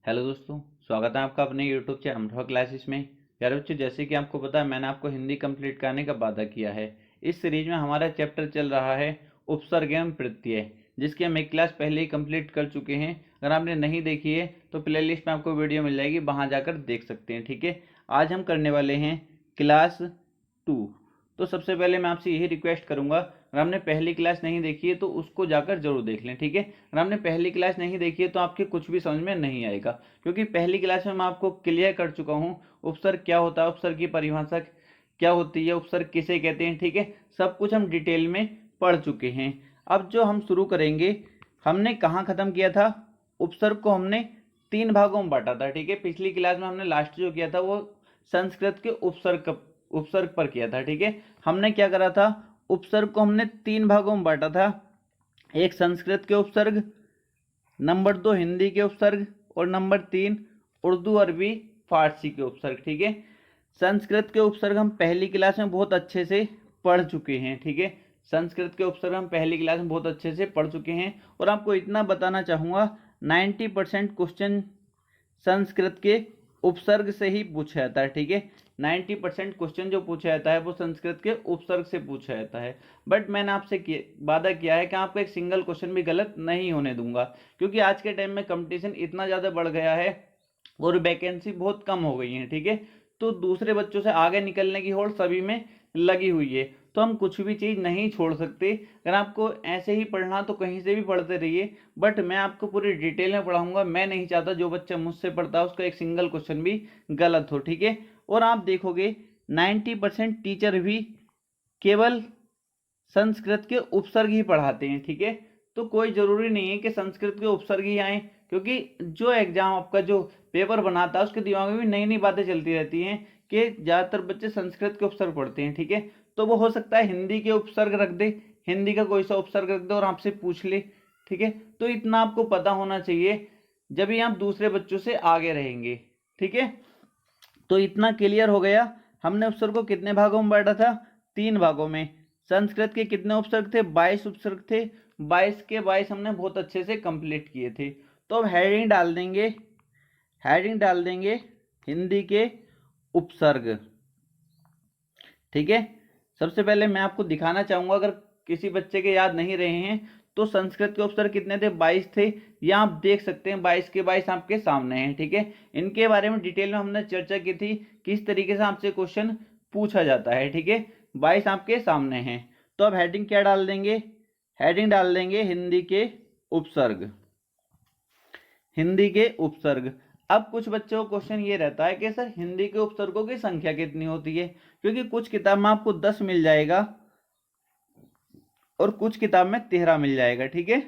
Hello दोस्तों, स्वागत है आपका अपने यूट्यूब चैनल अमरोहा क्लासेस में। प्यारे बच्चों, जैसे कि आपको पता है मैंने आपको हिंदी कंप्लीट कराने का वादा किया है। इस सीरीज में हमारा चैप्टर चल रहा है उपसर्ग एवं प्रत्यय, जिसकी हम एक क्लास पहले ही कंप्लीट कर चुके हैं। अगर आपने नहीं देखी है तो प्ले लिस्ट में आपको वीडियो मिल जाएगी, वहाँ जाकर देख सकते हैं। ठीक है, आज हम करने वाले हैं क्लास 2। तो सबसे पहले मैं आपसे यही रिक्वेस्ट करूंगा, अगर आपने पहली क्लास नहीं देखी है तो उसको जाकर जरूर देख लें। ठीक है, अगर आपने पहली क्लास नहीं देखी है तो आपके कुछ भी समझ में नहीं आएगा, क्योंकि पहली क्लास में मैं आपको क्लियर कर चुका हूँ उपसर्ग क्या होता है, उपसर्ग की परिभाषा क्या होती है, उपसर्ग किसे कहते हैं। ठीक है, सब कुछ हम डिटेल में पढ़ चुके हैं। अब जो हम शुरू करेंगे, हमने कहाँ खत्म किया था, उपसर्ग को हमने 3 भागों में बांटा था। ठीक है, पिछली क्लास में हमने लास्ट जो किया था वो संस्कृत के उपसर्ग पर किया था। ठीक है, हमने क्या करा था, उपसर्ग को हमने 3 भागों में बांटा था। एक संस्कृत के उपसर्ग, नंबर 2 हिंदी के उपसर्ग, और नंबर 3 उर्दू अरबी फारसी के उपसर्ग। ठीक है, संस्कृत के उपसर्ग हम पहली क्लास में बहुत अच्छे से पढ़ चुके हैं। ठीक है, संस्कृत के उपसर्ग हम पहली क्लास में बहुत अच्छे से पढ़ चुके हैं। और आपको इतना बताना चाहूँगा, 90% क्वेश्चन संस्कृत के उपसर्ग से ही पूछा जाता है। ठीक है, 90% क्वेश्चन जो पूछा जाता है वो संस्कृत के उपसर्ग से पूछा जाता है। बट मैंने आपसे वादा किया है कि आपका एक सिंगल क्वेश्चन भी गलत नहीं होने दूंगा, क्योंकि आज के टाइम में कंपटीशन इतना ज़्यादा बढ़ गया है और वैकेंसी बहुत कम हो गई है। ठीक है, तो दूसरे बच्चों से आगे निकलने की होड़ सभी में लगी हुई है, तो हम कुछ भी चीज़ नहीं छोड़ सकते। अगर आपको ऐसे ही पढ़ना तो कहीं से भी पढ़ते रहिए, बट मैं आपको पूरी डिटेल में पढ़ाऊंगा। मैं नहीं चाहता जो बच्चा मुझसे पढ़ता है उसका एक सिंगल क्वेश्चन भी गलत हो। ठीक है, और आप देखोगे 90% टीचर भी केवल संस्कृत के उपसर्ग ही पढ़ाते हैं। ठीक है, तो कोई जरूरी नहीं है कि संस्कृत के उपसर्ग ही आए, क्योंकि जो एग्जाम आपका जो पेपर बनाता है उसके दिमाग में भी नई नई बातें चलती रहती हैं कि ज़्यादातर बच्चे संस्कृत के उपसर्ग पढ़ते हैं। ठीक है, तो वो हो सकता है हिंदी के उपसर्ग रख दे, हिंदी का कोई सा उपसर्ग रख दे और आपसे पूछ ले। ठीक है, तो इतना आपको पता होना चाहिए, जब ही आप दूसरे बच्चों से आगे रहेंगे। ठीक है, तो इतना क्लियर हो गया। हमने उपसर्ग को कितने भागों में बांटा था, 3 भागों में। संस्कृत के कितने उपसर्ग थे, 22 उपसर्ग थे। 22 के 22 हमने बहुत अच्छे से कंप्लीट किए थे। तो अब हेडिंग डाल देंगे, हेडिंग डाल देंगे हिंदी के उपसर्ग। ठीक है, सबसे पहले मैं आपको दिखाना चाहूंगा, अगर किसी बच्चे के याद नहीं रहे हैं तो संस्कृत के उपसर्ग कितने थे, 22 थे। या आप देख सकते हैं 22 के 22 आपके सामने हैं। ठीक है, इनके बारे में डिटेल में हमने चर्चा की थी, किस तरीके से आपसे क्वेश्चन पूछा जाता है। ठीक है, 22 आपके सामने हैं। तो अब हेडिंग क्या डाल देंगे, हेडिंग डाल देंगे हिंदी के उपसर्ग, हिंदी के उपसर्ग। अब कुछ बच्चों को क्वेश्चन ये रहता है कि सर हिंदी के उपसर्गों की संख्या कितनी होती है, क्योंकि कुछ किताब में आपको 10 मिल जाएगा और कुछ किताब में 13 मिल जाएगा। ठीक है,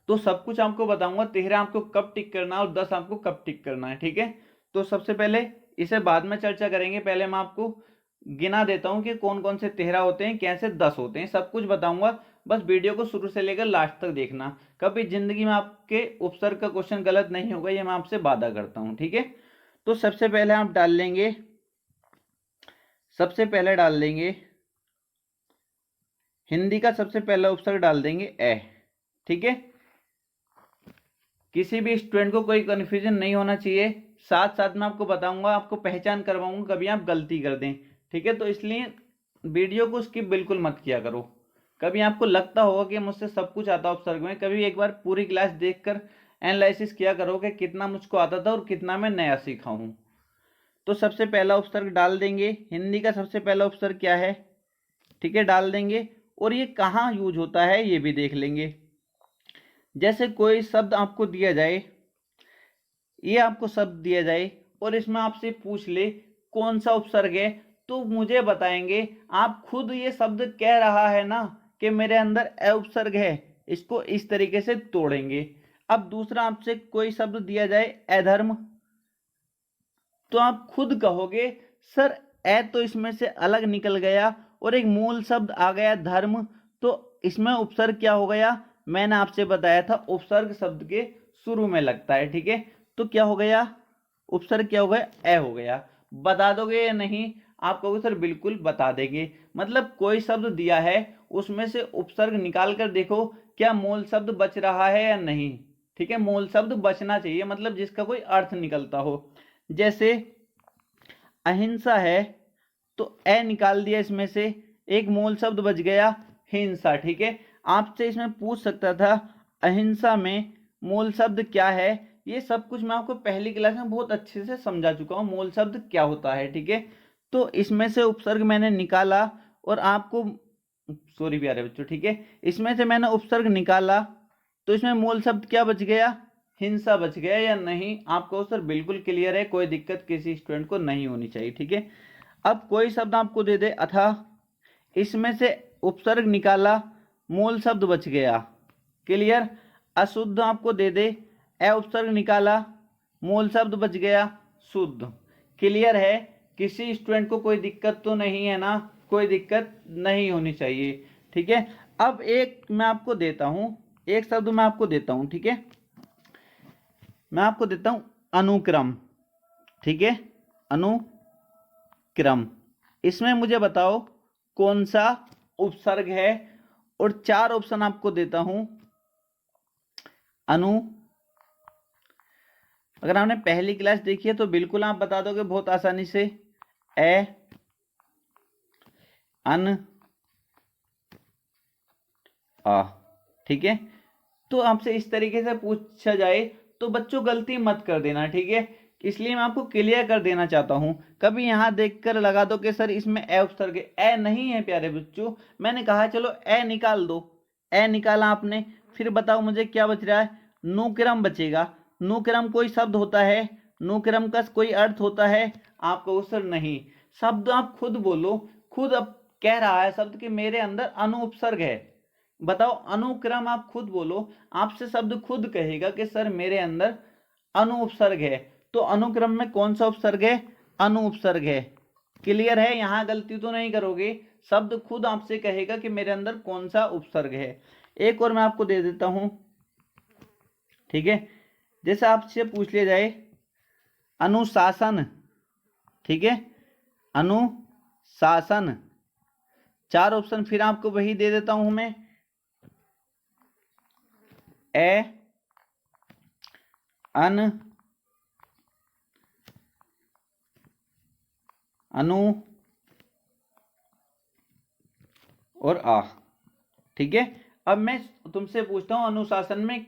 तो सब कुछ आपको बताऊंगा, 13 आपको कब टिक करना है और 10 आपको कब टिक करना है। ठीक है, तो सबसे पहले इसे बाद में चर्चा करेंगे, पहले मैं आपको गिना देता हूं कि कौन कौन से 13 होते हैं, कैसे 10 होते हैं, सब कुछ बताऊंगा। बस वीडियो को शुरू से लेकर लास्ट तक देखना, कभी जिंदगी में आपके उपसर्ग का क्वेश्चन गलत नहीं होगा, ये मैं आपसे वादा करता हूं। ठीक है, तो सबसे पहले आप डाल लेंगे, सबसे पहले डाल लेंगे हिंदी का सबसे पहला उपसर्ग डाल देंगे ए। ठीक है, किसी भी स्टूडेंट को कोई कन्फ्यूजन नहीं होना चाहिए, साथ साथ में आपको बताऊंगा, आपको पहचान करवाऊंगा कभी आप गलती कर दें। ठीक है, तो इसलिए वीडियो को स्किप बिल्कुल मत किया करो। कभी आपको लगता होगा कि मुझसे सब कुछ आता उपसर्ग में, कभी एक बार पूरी क्लास देखकर एनालिसिस किया करो कि कितना मुझको आता था और कितना मैं नया सीखा हूं। तो सबसे पहला उपसर्ग डाल देंगे, हिंदी का सबसे पहला उपसर्ग क्या है। ठीक है, डाल देंगे, और ये कहाँ यूज होता है ये भी देख लेंगे। जैसे कोई शब्द आपको दिया जाए, ये आपको शब्द दिया जाए और इसमें आपसे पूछ ले कौन सा उपसर्ग है, तो मुझे बताएंगे आप खुद ये शब्द कह रहा है ना कि मेरे अंदर अ उपसर्ग है, इसको इस तरीके से तोड़ेंगे। अब दूसरा आपसे कोई शब्द दिया जाए अधर्म, तो आप खुद कहोगे सर ए तो इसमें से अलग निकल गया और एक मूल शब्द आ गया धर्म, तो इसमें उपसर्ग क्या हो गया, मैंने आपसे बताया था उपसर्ग शब्द के शुरू में लगता है। ठीक है, तो क्या हो गया, उपसर्ग क्या हो गया, ए हो गया। बता दोगे या नहीं, आप कहोगे सर बिल्कुल बता देंगे। मतलब कोई शब्द दिया है उसमें से उपसर्ग निकाल कर देखो क्या मूल शब्द बच रहा है या नहीं। ठीक है, मूल शब्द बचना चाहिए, मतलब जिसका कोई अर्थ निकलता हो। जैसे अहिंसा है तो ए निकाल दिया, इसमें से एक मूल शब्द बच गया हिंसा। ठीक है, आपसे इसमें पूछ सकता था अहिंसा में मूल शब्द क्या है। ये सब कुछ मैं आपको पहली क्लास में बहुत अच्छे से समझा चुका हूँ, मूल शब्द क्या होता है। ठीक है, तो इसमें से उपसर्ग मैंने निकाला और आपको, सॉरी प्यारे बच्चों, ठीक है, इसमें से मैंने उपसर्ग निकाला तो इसमें मूल शब्द क्या बच गया, हिंसा बच गया या नहीं। आपको सर बिल्कुल क्लियर है, कोई दिक्कत किसी स्टूडेंट को नहीं होनी चाहिए। ठीक है, अब कोई शब्द आपको दे दे अथाह, इसमें से उपसर्ग निकाला, मूल शब्द बच गया, क्लियर। अशुद्ध आपको दे दे, ए उपसर्ग निकाला, मूल शब्द बच गया शुद्ध, क्लियर है। किसी स्टूडेंट को कोई दिक्कत तो नहीं है ना, कोई दिक्कत नहीं होनी चाहिए। ठीक है, अब एक मैं आपको देता हूं, एक शब्द मैं आपको देता हूं, ठीक है, मैं आपको देता हूं अनुक्रम। ठीक है, अनुक्रम, इसमें मुझे बताओ कौन सा उपसर्ग है, और 4 ऑप्शन आपको देता हूं। अगर आपने पहली क्लास देखी है तो बिल्कुल आप बता दोगे बहुत आसानी से, ए, अन, आ। ठीक है, तो आपसे इस तरीके से पूछा जाए तो बच्चों गलती मत कर देना। ठीक है, इसलिए मैं आपको क्लियर कर देना चाहता हूं, कभी यहां देखकर लगा दो कि सर इसमें ए उपसर्ग है, ए नहीं है प्यारे बच्चों। मैंने कहा चलो ए निकाल दो, ए निकाला आपने, फिर बताओ मुझे क्या बच रहा है, नुक्रम बचेगा। नुक्रम कोई शब्द होता है, नुक्रम का कोई अर्थ होता है, आपको सर नहीं, शब्द आप खुद बोलो, खुद अब कह रहा है शब्द कि मेरे अंदर अनु उपसर्ग है। बताओ अनुक्रम, आप खुद बोलो, आपसे शब्द खुद कहेगा कि सर मेरे अंदर अनु उपसर्ग है। तो अनुक्रम में कौन सा उपसर्ग है, अनु उपसर्ग है, क्लियर है। यहां गलती तो नहीं करोगे, शब्द खुद आपसे कहेगा कि मेरे अंदर कौन सा उपसर्ग है। एक और मैं आपको दे देता हूं, ठीक है, जैसे आपसे पूछ लिया जाए अनुशासन, ठीक है, अनुशासन, 4 ऑप्शन फिर आपको वही दे देता हूं मैं, ए, अन, अनु और आ। ठीक है, अब मैं तुमसे पूछता हूं अनुशासन में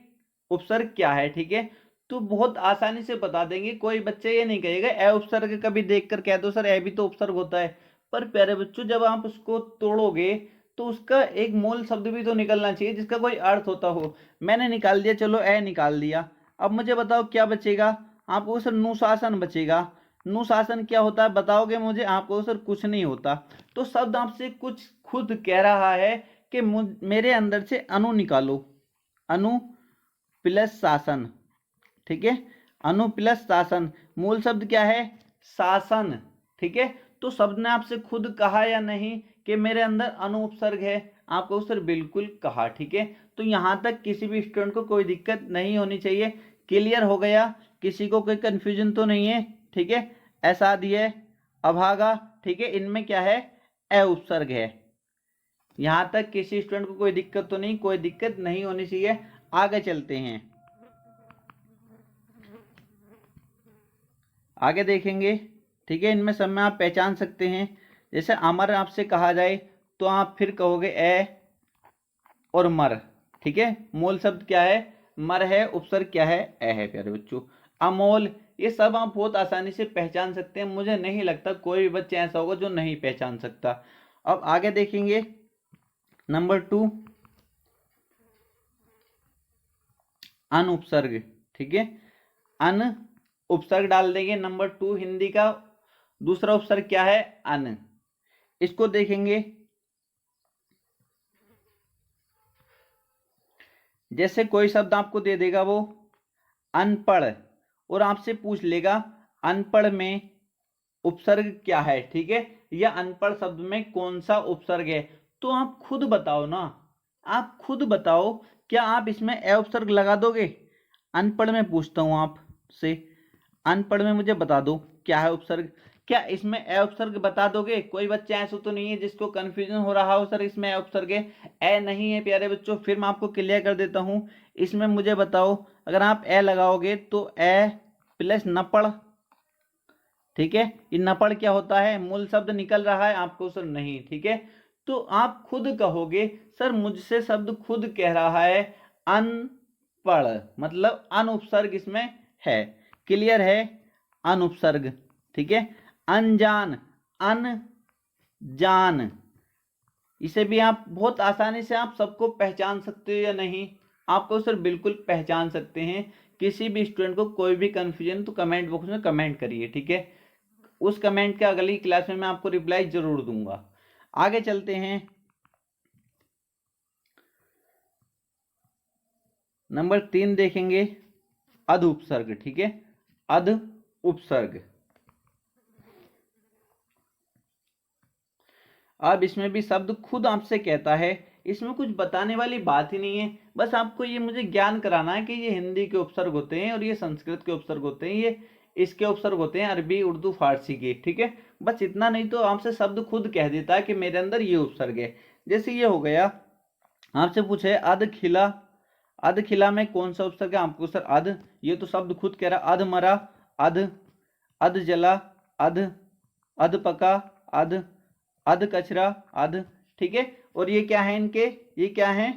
उपसर्ग क्या है। ठीक है, तो बहुत आसानी से बता देंगे, कोई बच्चे ये नहीं कहेगा ए उपसर्ग, कभी देखकर कह दो सर ए भी तो उपसर्ग होता है। पर प्यारे बच्चों जब आप उसको तोड़ोगे तो उसका एक मूल शब्द भी तो निकलना चाहिए जिसका कोई अर्थ होता हो। मैंने निकाल दिया, चलो ए निकाल दिया, अब मुझे बताओ क्या बचेगा, आपको सर नुशासन बचेगा। नुशासन क्या होता है बताओगे मुझे, आपको सर कुछ नहीं होता। तो शब्द आपसे कुछ खुद कह रहा है कि मेरे अंदर से अनु निकालो, अनु प्लस शासन। ठीक है, अनु प्लस शासन, मूल शब्द क्या है, शासन। ठीक है, तो शब्द ने आपसे खुद कहा या नहीं कि मेरे अंदर अनु उपसर्ग है, आपको सर बिल्कुल कहा। ठीक है, तो यहां तक किसी भी स्टूडेंट को कोई दिक्कत नहीं होनी चाहिए, क्लियर हो गया, किसी को कोई कंफ्यूजन तो नहीं है। ठीक है, ऐसा दिए, अभागा, ठीक है, इनमें क्या है, ए उपसर्ग है। यहां तक किसी स्टूडेंट को कोई दिक्कत तो नहीं, कोई दिक्कत नहीं होनी चाहिए। आगे चलते हैं, आगे देखेंगे। ठीक है, इनमें सब में आप पहचान सकते हैं, जैसे अमर आपसे कहा जाए तो आप फिर कहोगे ए और मर। ठीक है, मूल शब्द क्या है, मर है, उपसर्ग क्या है, ए है प्यारे बच्चों। अमोल, ये सब आप बहुत आसानी से पहचान सकते हैं, मुझे नहीं लगता कोई भी बच्चा ऐसा होगा जो नहीं पहचान सकता। अब आगे देखेंगे नंबर 2, अन उपसर्ग। ठीक है, अन उपसर्ग डाल देंगे। नंबर 2 हिंदी का दूसरा उपसर्ग क्या है, अन, इसको देखेंगे। जैसे कोई शब्द आपको दे देगा वो अनपढ़, और आपसे पूछ लेगा अनपढ़ में उपसर्ग क्या है। ठीक है, या अनपढ़ शब्द में कौन सा उपसर्ग है, तो आप खुद बताओ ना, आप खुद बताओ, क्या आप इसमें ए उपसर्ग लगा दोगे। अनपढ़ में पूछता हूं आपसे, अनपढ़ में मुझे बता दो क्या है उपसर्ग, क्या इसमें ए उपसर्ग बता दोगे। कोई बच्चा ऐसा तो नहीं है जिसको कंफ्यूजन हो रहा हो सर इसमें ए उपसर्ग है, ए नहीं है प्यारे बच्चों। फिर मैं आपको क्लियर कर देता हूं, इसमें मुझे बताओ अगर आप ए लगाओगे तो ए प्लस नपड़, ठीक है। ये नपड़ क्या होता है, मूल शब्द निकल रहा है आपको सर नहीं, ठीक है। तो आप खुद कहोगे सर मुझसे शब्द खुद कह रहा है अनपढ़, मतलब अन उपसर्ग इसमें है, क्लियर है, अन उपसर्ग, ठीक है। अनजान, अनजान, इसे भी आप बहुत आसानी से आप सबको पहचान सकते हो या नहीं, आपको सर बिल्कुल पहचान सकते हैं। किसी भी स्टूडेंट को कोई भी कंफ्यूजन तो कमेंट बॉक्स में कमेंट करिए, ठीक है। उस कमेंट का अगली क्लास में मैं आपको रिप्लाई जरूर दूंगा। आगे चलते हैं, नंबर 3 देखेंगे, अध उपसर्ग, ठीक है, अध उपसर्ग। अब इसमें भी शब्द खुद आपसे कहता है, इसमें कुछ बताने वाली बात ही नहीं है, बस आपको ये मुझे ज्ञान कराना है कि ये हिंदी के उपसर्ग होते हैं और ये संस्कृत के उपसर्ग होते हैं, ये इसके उपसर्ग होते हैं अरबी उर्दू फारसी के, ठीक है। बस इतना, नहीं तो आपसे शब्द खुद कह देता है कि मेरे अंदर ये उपसर्ग है। जैसे ये हो गया, आपसे पूछे अध खिला, अध खिला में कौन सा उपसर्ग है, आपको सर अध, ये तो शब्द खुद कह रहा, अध मरा, अध, अध जला, अध, अध पका, अध, अध कचरा, अध, ठीक है। और ये क्या है इनके, ये क्या है,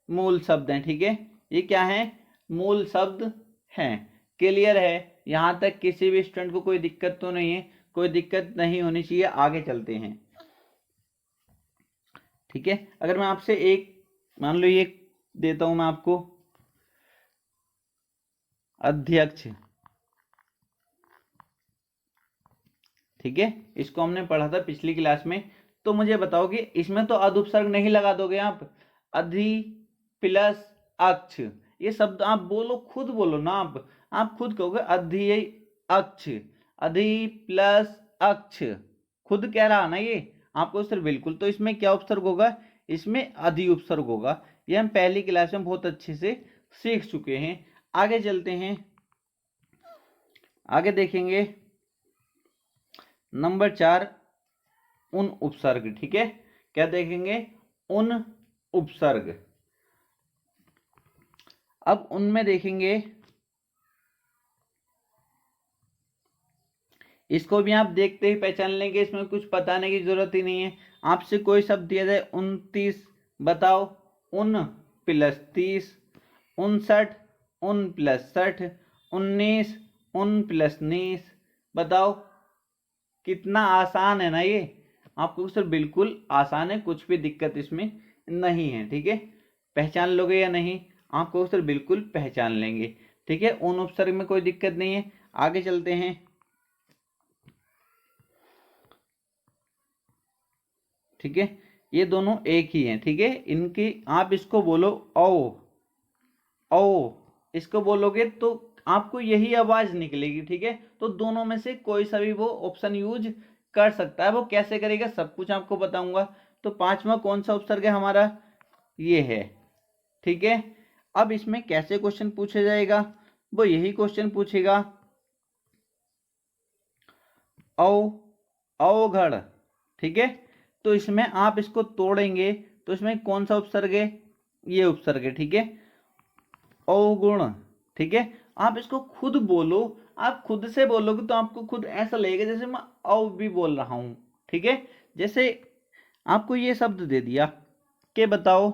मूल शब्द हैं, ठीक है, ये क्या है, मूल शब्द हैं, क्लियर है। यहां तक किसी भी स्टूडेंट को कोई दिक्कत तो नहीं है, कोई दिक्कत नहीं होनी चाहिए। आगे चलते हैं, ठीक है। अगर मैं आपसे एक, मान लो ये देता हूं मैं आपको, अध्यक्ष, ठीक है, इसको हमने पढ़ा था पिछली क्लास में। तो मुझे बताओ कि इसमें तो अध उपसर्ग नहीं लगा दोगे आप, अधि प्लस अक्ष, ये शब्द आप बोलो, खुद बोलो ना, आप खुद कहोगे अधि अक्ष, अधि प्लस अक्ष, खुद कह रहा ना ये आपको सर, बिल्कुल। तो इसमें क्या उपसर्ग होगा, इसमें अधि उपसर्ग होगा, ये हम पहली क्लास में बहुत अच्छे से सीख चुके हैं। आगे चलते हैं, आगे देखेंगे नंबर 4, उन उपसर्ग, ठीक है। क्या देखेंगे, उन उपसर्ग। अब उनमें देखेंगे, इसको भी आप देखते ही पहचान लेंगे, इसमें कुछ बताने की जरूरत ही नहीं है। आपसे कोई शब्द दिया जाए 29, बताओ, उन प्लस 30, 59, उन प्लस 60, 19, उन प्लस 19, बताओ कितना आसान है ना ये, आपको सर बिल्कुल आसान है, कुछ भी दिक्कत इसमें नहीं है, ठीक है। पहचान लोगे या नहीं, आपको सर बिल्कुल पहचान लेंगे, ठीक है। उन उपसर्ग में कोई दिक्कत नहीं है। आगे चलते हैं, ठीक है, ये दोनों एक ही हैं, ठीक है। इनकी आप इसको बोलो औ, औ, इसको बोलोगे तो आपको यही आवाज निकलेगी, ठीक है। तो दोनों में से कोई सा भी वो ऑप्शन यूज कर सकता है, वो कैसे करेगा सब कुछ आपको बताऊंगा। तो पांचवा कौन सा उपसर्ग है हमारा, ये है, ठीक है। अब इसमें कैसे क्वेश्चन पूछा जाएगा, वो यही क्वेश्चन पूछेगा, औ, अवघड़, ठीक है। तो इसमें आप इसको तोड़ेंगे तो इसमें कौन सा उपसर्ग है, ये उपसर्ग है, ठीक है, अवगुण, ठीक है। आप इसको खुद बोलो, आप खुद से बोलोगे तो आपको खुद ऐसा लगेगा जैसे मैं अव भी बोल रहा हूं, ठीक है। जैसे आपको ये शब्द दे दिया कि बताओ,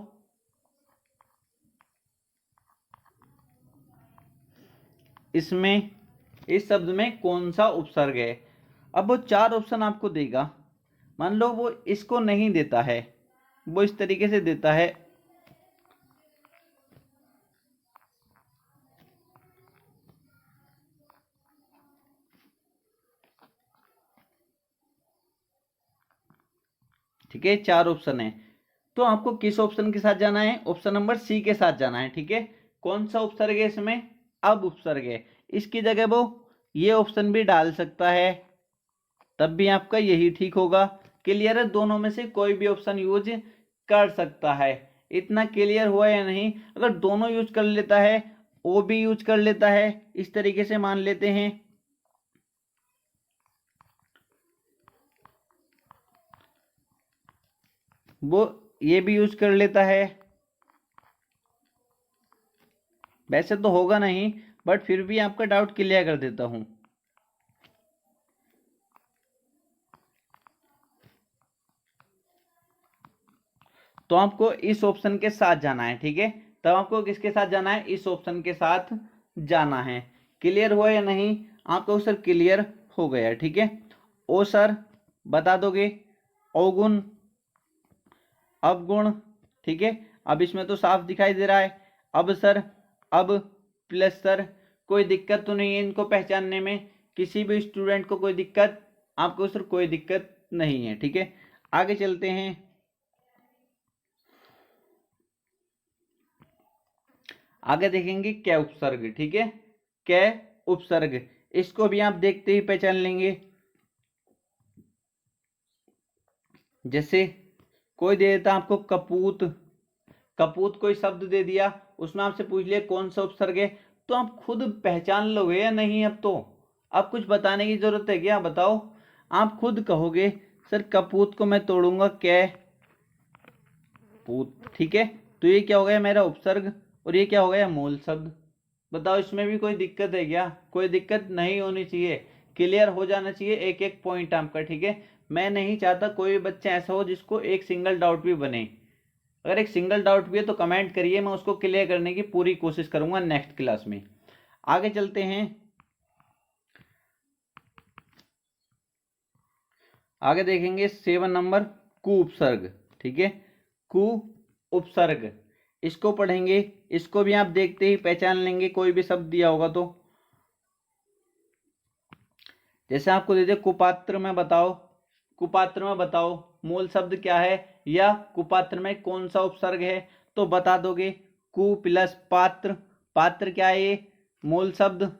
इसमें, इस शब्द में कौन सा उपसर्ग है। अब वो 4 ऑप्शन आपको देगा, मान लो वो इसको नहीं देता है, वो इस तरीके से देता है, ठीक है, 4 ऑप्शन है। तो आपको किस ऑप्शन के साथ जाना है, ऑप्शन नंबर सी के साथ जाना है, ठीक है। कौन सा उपसर्ग है इसमें, अब उपसर्ग है, इसकी जगह वो ये ऑप्शन भी डाल सकता है, तब भी आपका यही ठीक होगा, क्लियर है। दोनों में से कोई भी ऑप्शन यूज कर सकता है, इतना क्लियर हुआ या नहीं। अगर दोनों यूज कर लेता है, वो भी यूज कर लेता है, इस तरीके से मान लेते हैं, वो ये भी यूज कर लेता है, वैसे तो होगा नहीं, बट फिर भी आपका डाउट क्लियर कर देता हूं। तो आपको इस ऑप्शन के साथ जाना है, ठीक है। तब आपको किसके साथ जाना है, इस ऑप्शन के साथ जाना है। क्लियर हुआ या नहीं आपको सर? क्लियर हो गया, ठीक है। ओ सर बता दोगे, अवगुण, अवगुण, ठीक है। अब इसमें तो साफ दिखाई दे रहा है। अब सर, अब प्लस सर, कोई दिक्कत तो नहीं है इनको पहचानने में? किसी भी स्टूडेंट को कोई दिक्कत? आपको सर कोई दिक्कत नहीं है, ठीक है। आगे चलते हैं। आगे देखेंगे कै उपसर्ग, ठीक है। कै उपसर्ग, इसको भी आप देखते ही पहचान लेंगे। जैसे कोई दे देता आपको कपूत, कपूत कोई शब्द दे दिया, उसमें आपसे पूछ लिया कौन सा उपसर्ग है, तो आप खुद पहचान लोगे या नहीं? अब तो अब कुछ बताने की जरूरत है क्या? बताओ। आप खुद कहोगे सर कपूत को मैं तोड़ूंगा कै पूत, ठीक है। तो ये क्या हो गया मेरा उपसर्ग, और ये क्या हो गया मूल शब्द। बताओ इसमें भी कोई दिक्कत है क्या? कोई दिक्कत नहीं होनी चाहिए, क्लियर हो जाना चाहिए एक एक पॉइंट आपका, ठीक है। मैं नहीं चाहता कोई भी बच्चा ऐसा हो जिसको एक सिंगल डाउट भी बने। अगर एक सिंगल डाउट भी है तो कमेंट करिए, मैं उसको क्लियर करने की पूरी कोशिश करूंगा नेक्स्ट क्लास में। आगे चलते हैं। आगे देखेंगे 7 नंबर कु उपसर्ग, ठीक है। कु उपसर्ग, इसको पढ़ेंगे। इसको भी आप देखते ही पहचान लेंगे, कोई भी शब्द दिया होगा तो। जैसे आपको दे दे कुपात्र में बताओ, कुपात्र में बताओ मूल शब्द क्या है, या कुपात्र में कौन सा उपसर्ग है, तो बता दोगे कु प्लस पात्र। पात्र क्या है? ये मूल शब्द,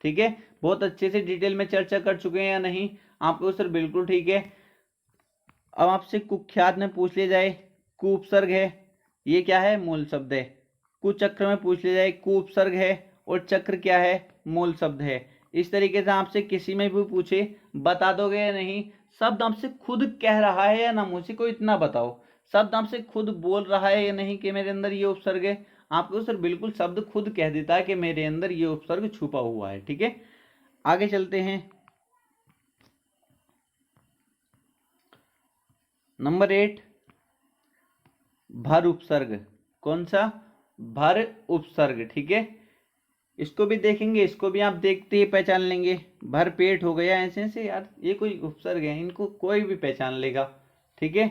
ठीक है। बहुत अच्छे से डिटेल में चर्चा कर चुके हैं या नहीं आपको सर? बिल्कुल ठीक है। अब आपसे कुख्यात में पूछ लिया जाए, कु उपसर्ग है, ये क्या है? मूल शब्द है। कुचक्र में पूछ लिया जाए, कु उपसर्ग है और चक्र क्या है? मूल शब्द है। इस तरीके से आपसे किसी में भी पूछे बता दोगे या नहीं? शब्द आपसे खुद कह रहा है या ना? मुझे को इतना बताओ, शब्द आपसे खुद बोल रहा है या नहीं कि मेरे अंदर ये उपसर्ग है? आपको सर बिल्कुल शब्द खुद कह देता है कि मेरे अंदर ये उपसर्ग छुपा हुआ है, ठीक है। आगे चलते हैं। नंबर 8 भर उपसर्ग। कौन सा? भर उपसर्ग, ठीक है। इसको भी देखेंगे, इसको भी आप देखते ही पहचान लेंगे। भर पेट हो गया, ऐसे ऐसे यार ये कोई उपसर्ग है, इनको कोई भी पहचान लेगा, ठीक है।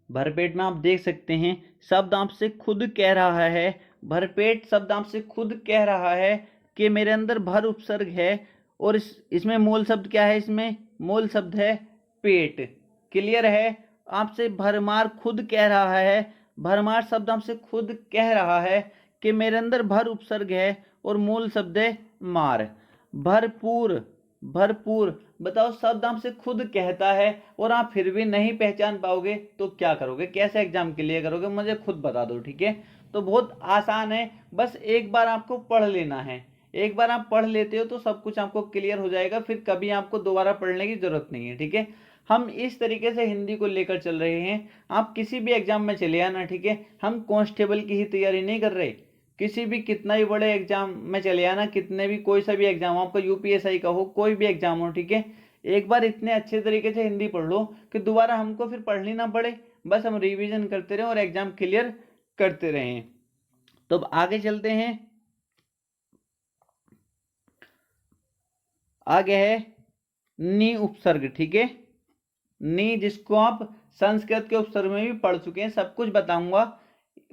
भरपेट में आप देख सकते हैं शब्द आपसे खुद कह रहा है, भरपेट शब्द आपसे खुद कह रहा है कि मेरे अंदर भर उपसर्ग है। और इसमें मूल शब्द क्या है? इसमें मूल शब्द है पेट। क्लियर है? आपसे भरमार खुद कह रहा है, भरमार शब्द आपसे खुद कह रहा है कि मेरे अंदर भर उपसर्ग है और मूल शब्द है मार। भरपूर, भरपूर, बताओ शब्द आपसे खुद कहता है और आप फिर भी नहीं पहचान पाओगे तो क्या करोगे? कैसे एग्जाम क्लियर करोगे? मुझे खुद बता दो, ठीक है। तो बहुत आसान है, बस एक बार आपको पढ़ लेना है। एक बार आप पढ़ लेते हो तो सब कुछ आपको क्लियर हो जाएगा, फिर कभी आपको दोबारा पढ़ने की जरूरत नहीं है, ठीक है। हम इस तरीके से हिंदी को लेकर चल रहे हैं। आप किसी भी एग्जाम में चले आना, ठीक है। हम कांस्टेबल की ही तैयारी नहीं कर रहे, किसी भी कितना ही बड़े एग्जाम में चले आना, कितने भी कोई सा भी एग्जाम हो, आपका यूपीएसआई का हो, कोई भी एग्जाम हो, ठीक है। एक बार इतने अच्छे तरीके से हिंदी पढ़ लो कि दोबारा हमको फिर पढ़नी ना पड़े, बस हम रिवीजन करते रहें और एग्जाम क्लियर करते रहें। तो अब आगे चलते हैं। आगे है नी उपसर्ग, ठीक है। नी, जिसको आप संस्कृत के उपसर्ग में भी पढ़ चुके हैं, सब कुछ बताऊंगा,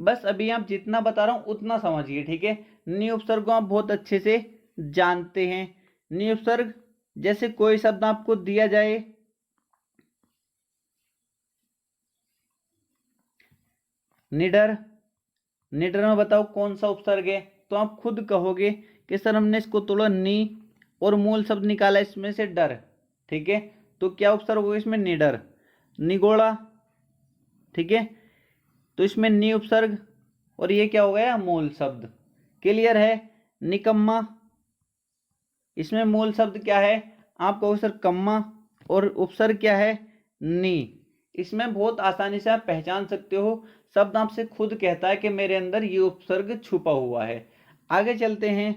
बस अभी आप जितना बता रहा हूं उतना समझिए, ठीक है। नी उपसर्ग को आप बहुत अच्छे से जानते हैं। नी उपसर्ग, जैसे कोई शब्द आपको दिया जाए, निडर, निडर में बताओ कौन सा उपसर्ग है, तो आप खुद कहोगे कि सर हमने इसको तोड़ा नी और मूल शब्द निकाला इसमें से डर, ठीक है। तो क्या उपसर्ग होगा इसमें? निडर। निगोड़ा, ठीक है। तो इसमें नी उपसर्ग और ये क्या हो गया? मूल शब्द। क्लियर है? निकम्मा, इसमें मूल शब्द क्या है? आप कहो सर कम्मा और उपसर्ग क्या है? नी। इसमें बहुत आसानी से आप पहचान सकते हो। शब्द आपसे खुद कहता है कि मेरे अंदर ये उपसर्ग छुपा हुआ है। आगे चलते हैं,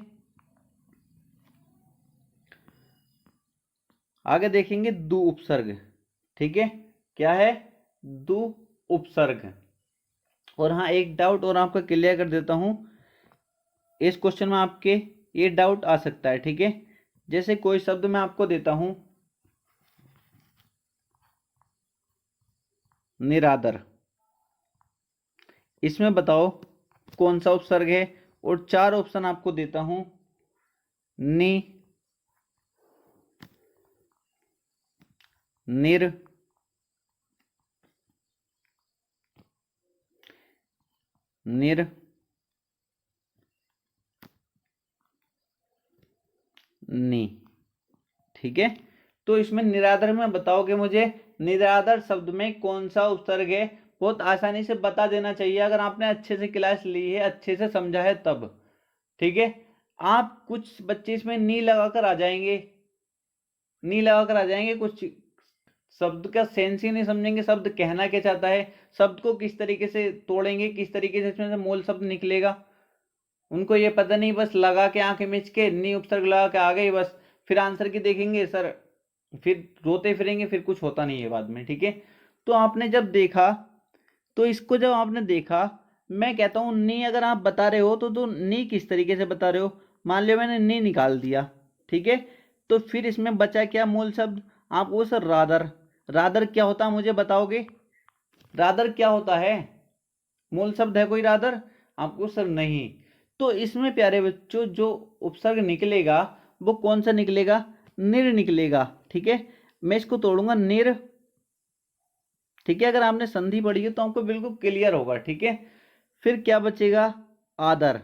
आगे देखेंगे दु उपसर्ग। ठीक है, क्या है? दु उपसर्ग। और हाँ, एक डाउट और आपका क्लियर कर देता हूं। इस क्वेश्चन में आपके ये डाउट आ सकता है। ठीक है, जैसे कोई शब्द मैं आपको देता हूं, निरादर, इसमें बताओ कौन सा उपसर्ग है। और 4 ऑप्शन आपको देता हूं, नि, निर, निर, नि। ठीक है, तो इसमें निरादर में बताओगे मुझे निरादर शब्द में कौन सा उपसर्ग है। बहुत आसानी से बता देना चाहिए अगर आपने अच्छे से क्लास ली है, अच्छे से समझा है तब। ठीक है, आप कुछ बच्चे इसमें नी लगाकर आ जाएंगे, नी लगाकर आ जाएंगे, कुछ शब्द का सेंस ही नहीं समझेंगे, शब्द कहना क्या चाहता है, शब्द को किस तरीके से तोड़ेंगे, किस तरीके से इसमें से मूल शब्द निकलेगा, उनको ये पता नहीं, बस लगा के आंखें मिच के नी उपसर्ग लगा के आ गए बस। फिर आंसर की देखेंगे सर, फिर रोते फिरेंगे, फिर कुछ होता नहीं है बाद में। ठीक है, तो आपने जब देखा, तो इसको जब आपने देखा, मैं कहता हूं नी अगर आप बता रहे हो तो नी किस तरीके से बता रहे हो। मान लियो मैंने नी निकाल दिया। ठीक है, तो फिर इसमें बचा क्या मूल शब्द आपको? Sir rather. रादर क्या होता है मुझे बताओगे? रादर क्या होता है? मूल शब्द है कोई रादर आपको? सर नहीं। तो इसमें प्यारे बच्चों जो उपसर्ग निकलेगा वो कौन सा निकलेगा? निर निकलेगा। ठीक है, मैं इसको तोड़ूंगा, निर। ठीक है, अगर आपने संधि पढ़ी है तो आपको बिल्कुल क्लियर होगा। ठीक है, फिर क्या बचेगा? आदर।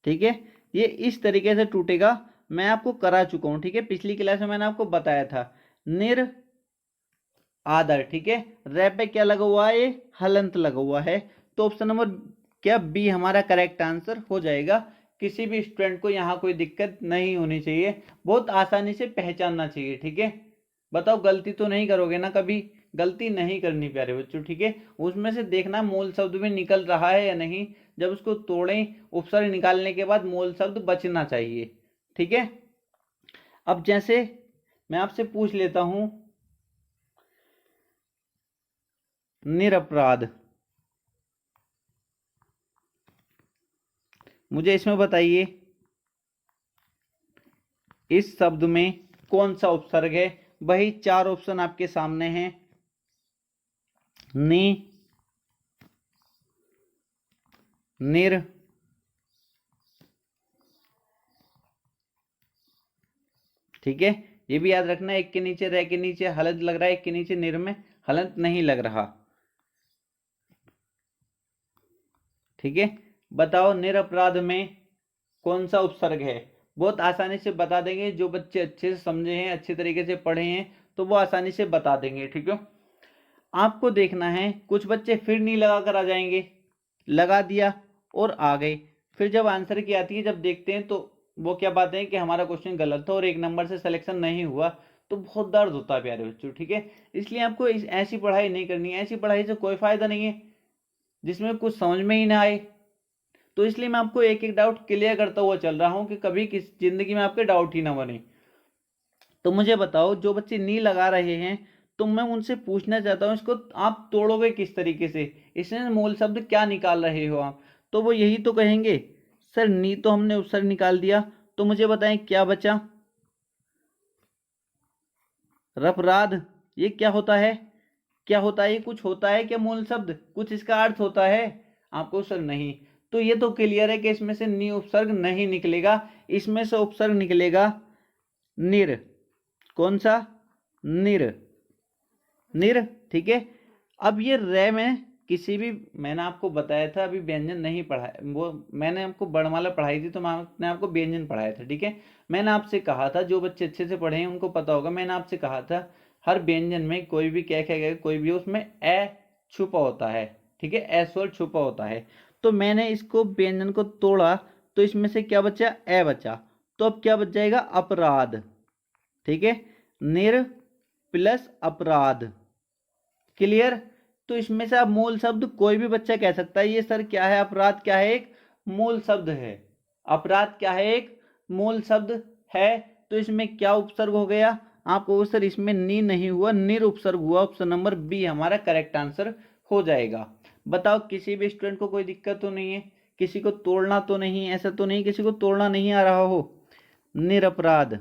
ठीक है, ये इस तरीके से टूटेगा, मैं आपको करा चुका हूं। ठीक है, पिछली क्लास में मैंने आपको बताया था, निर आदर। ठीक है, रे पे क्या लगा हुआ है? ये हलंत लगा हुआ है। तो ऑप्शन नंबर क्या, बी हमारा करेक्ट आंसर हो जाएगा। किसी भी स्टूडेंट को यहाँ कोई दिक्कत नहीं होनी चाहिए, बहुत आसानी से पहचानना चाहिए। ठीक है, बताओ गलती तो नहीं करोगे ना? कभी गलती नहीं करनी प्यारे बच्चों। ठीक है, उसमें से देखना मूल शब्द में निकल रहा है या नहीं। जब उसको तोड़ें, उपसर्ग निकालने के बाद मूल शब्द बचना चाहिए। ठीक है, अब जैसे मैं आपसे पूछ लेता हूं, निरपराध, मुझे इसमें बताइए इस शब्द में कौन सा उपसर्ग है। वही 4 ऑप्शन आपके सामने हैं, नि, निर, ठीक है, ये भी याद रखना, एक के नीचे रह के नीचे हलंत लग रहा है, एक के नीचे निर में हलंत नहीं लग रहा। ठीक है, बताओ निरपराध में कौन सा उपसर्ग है। बहुत आसानी से बता देंगे, जो बच्चे अच्छे से समझे हैं, अच्छे तरीके से पढ़े हैं, तो वो आसानी से बता देंगे। ठीक है, आपको देखना है, कुछ बच्चे फिर नहीं लगा कर आ जाएंगे, लगा दिया और आ गए। फिर जब आंसर की आती है, जब देखते हैं, तो वो क्या बात है कि हमारा क्वेश्चन गलत था और 1 नंबर से सिलेक्शन नहीं हुआ, तो बहुत दर्द होता है प्यारे बच्चों। ठीक है, इसलिए आपको ऐसी पढ़ाई नहीं करनी है, ऐसी पढ़ाई से कोई फायदा नहीं है जिसमें कुछ समझ में ही ना आए। तो इसलिए मैं आपको एक एक डाउट क्लियर करता हुआ चल रहा हूं कि कभी किस जिंदगी में आपके डाउट ही ना बने। तो मुझे बताओ, जो बच्चे नी लगा रहे हैं, तो मैं उनसे पूछना चाहता हूँ, इसको आप तोड़ोगे किस तरीके से, इसमें मूल शब्द क्या निकाल रहे हो आप? तो वो यही तो कहेंगे, सर नी तो हमने उपसर्ग निकाल दिया, तो मुझे बताएं क्या बचा? रपराध, ये क्या होता है? क्या होता है? ये कुछ होता है क्या मूल शब्द? कुछ इसका अर्थ होता है आपको? सर नहीं। तो ये तो क्लियर है कि इसमें से नी उपसर्ग नहीं निकलेगा, इसमें से उपसर्ग निकलेगा निर। कौन सा? निर, निर। ठीक है, अब ये रे में किसी भी, मैंने आपको बताया था अभी व्यंजन नहीं पढ़ा, वो मैंने आपको वर्णमाला पढ़ाई थी तो मैंने आपको व्यंजन पढ़ाया था। ठीक है, मैंने आपसे कहा था, जो बच्चे अच्छे से पढ़े हैं उनको पता होगा, मैंने आपसे कहा था हर व्यंजन में कोई भी क्या क्या कोई भी उसमें ए छुपा होता है। ठीक है, ए स्वर छुपा होता है। तो मैंने इसको व्यंजन को तोड़ा, तो इसमें से क्या बचा? ए बचा। तो अब क्या बच जाएगा? अपराध। ठीक है, निर प्लस अपराध। क्लियर। तो इसमें से आप मूल शब्द कोई भी बच्चा कह सकता है, ये सर क्या है, अपराध क्या है, एक मूल शब्द है। अपराध क्या है, एक मूल शब्द है। तो इसमें क्या उपसर्ग हो गया आपको, सर इसमें नी नहीं हुआ, निर उपसर्ग हुआ। ऑप्शन नंबर बी हमारा करेक्ट आंसर हो जाएगा। बताओ किसी भी स्टूडेंट को कोई दिक्कत तो नहीं है, किसी को तोड़ना तो नहीं, ऐसा तो नहीं किसी को तोड़ना नहीं आ रहा हो, निरपराध।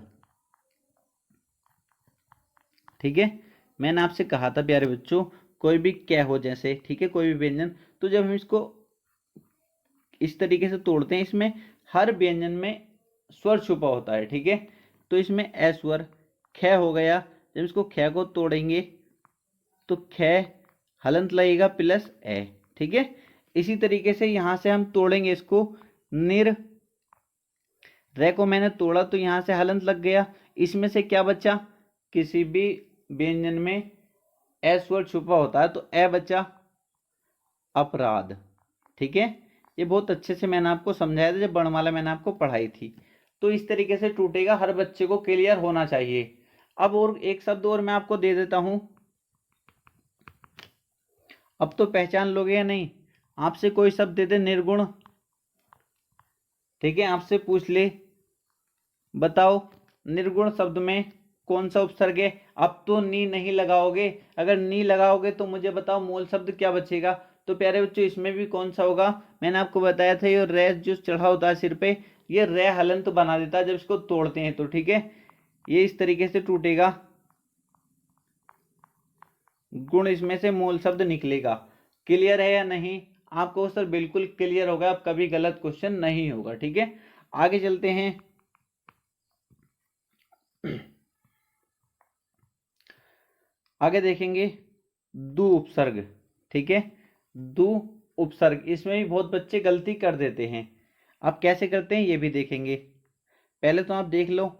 ठीक है, मैंने आपसे कहा था प्यारे बच्चों, कोई भी क्या हो जैसे, ठीक है, कोई भी व्यंजन, तो जब हम इसको इस तरीके से तोड़ते हैं, इसमें हर व्यंजन में स्वर छुपा होता है। ठीक है, तो इसमें ए स्वर ख हो गया, जब इसको ख को तोड़ेंगे तो ख हलंत लगेगा प्लस ए। ठीक है, इसी तरीके से यहां से हम तोड़ेंगे इसको, निर, रे को मैंने तोड़ा तो यहां से हलंत लग गया, इसमें से क्या बचा, किसी भी व्यंजन में ए स्वर छुपा होता है तो ए बचा, अपराध। ठीक है, ये बहुत अच्छे से मैंने आपको समझाया था जब वर्णमाला मैंने आपको पढ़ाई थी। तो इस तरीके से टूटेगा, हर बच्चे को क्लियर होना चाहिए। अब और एक शब्द और मैं आपको दे देता हूं, अब तो पहचान लोगे या नहीं। आपसे कोई शब्द दे दे निर्गुण, ठीक है, आपसे पूछ ले, बताओ निर्गुण शब्द में कौन सा उपसर्ग है। अब तो नी नहीं लगाओगे, अगर नी लगाओगे तो मुझे बताओ मूल शब्द क्या बचेगा। तो प्यारे बच्चों इसमें भी कौन सा होगा, मैंने आपको बताया था ये रे जो चढ़ा होता है सिर पे, ये रे हलंत बना देता है जब इसको तोड़ते हैं तो। ठीक है, ये इस तरीके से टूटेगा, गुण इसमें से मूल शब्द निकलेगा। क्लियर है या नहीं आपको, सर बिल्कुल क्लियर होगा, अब कभी गलत क्वेश्चन नहीं होगा। ठीक है, आगे चलते हैं। आगे देखेंगे दु उपसर्ग। ठीक है, दु उपसर्ग, इसमें भी बहुत बच्चे गलती कर देते हैं। आप कैसे करते हैं ये भी देखेंगे, पहले तो आप देख लो।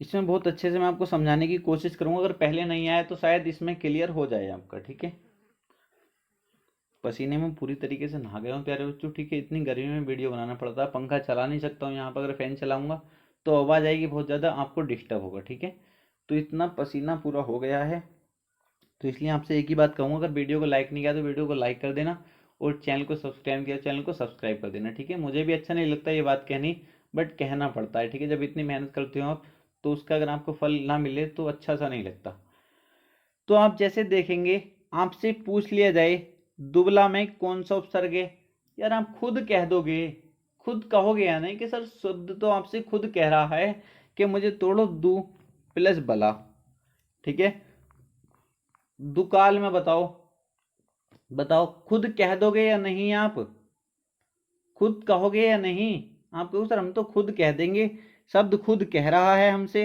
इसमें बहुत अच्छे से मैं आपको समझाने की कोशिश करूंगा, अगर पहले नहीं आया तो शायद इसमें क्लियर हो जाए आपका। ठीक है, पसीने में पूरी तरीके से नहा गया हूँ प्यारे बच्चों। ठीक है, इतनी गर्मी में वीडियो बनाना पड़ता है, पंखा चला नहीं सकता हूँ यहाँ पर, अगर फैन चलाऊंगा तो आवाज़ आएगी बहुत ज़्यादा, आपको डिस्टर्ब होगा। ठीक है, तो इतना पसीना पूरा हो गया है, तो इसलिए आपसे एक ही बात कहूँगा, अगर वीडियो को लाइक नहीं किया तो वीडियो को लाइक कर देना, और चैनल को सब्सक्राइब किया चैनल को सब्सक्राइब कर देना। ठीक है, मुझे भी अच्छा नहीं लगता ये बात कहनी, बट कहना पड़ता है। ठीक है, जब इतनी मेहनत करते हो आप तो उसका अगर आपको फल ना मिले तो अच्छा सा नहीं लगता। तो आप जैसे देखेंगे, आपसे पूछ लिया जाए दुबला में कौन सा उपसर्ग है, यार आप खुद कह दोगे, खुद कहोगे या नहीं कि सर शब्द तो आपसे खुद कह रहा है कि मुझे तोड़ो दू प्लस बला। ठीक है, दुकाल में बताओ, बताओ खुद कह दोगे या नहीं, आप खुद कहोगे या नहीं। आप कहो सर हम तो खुद कह देंगे, शब्द खुद कह रहा है हमसे,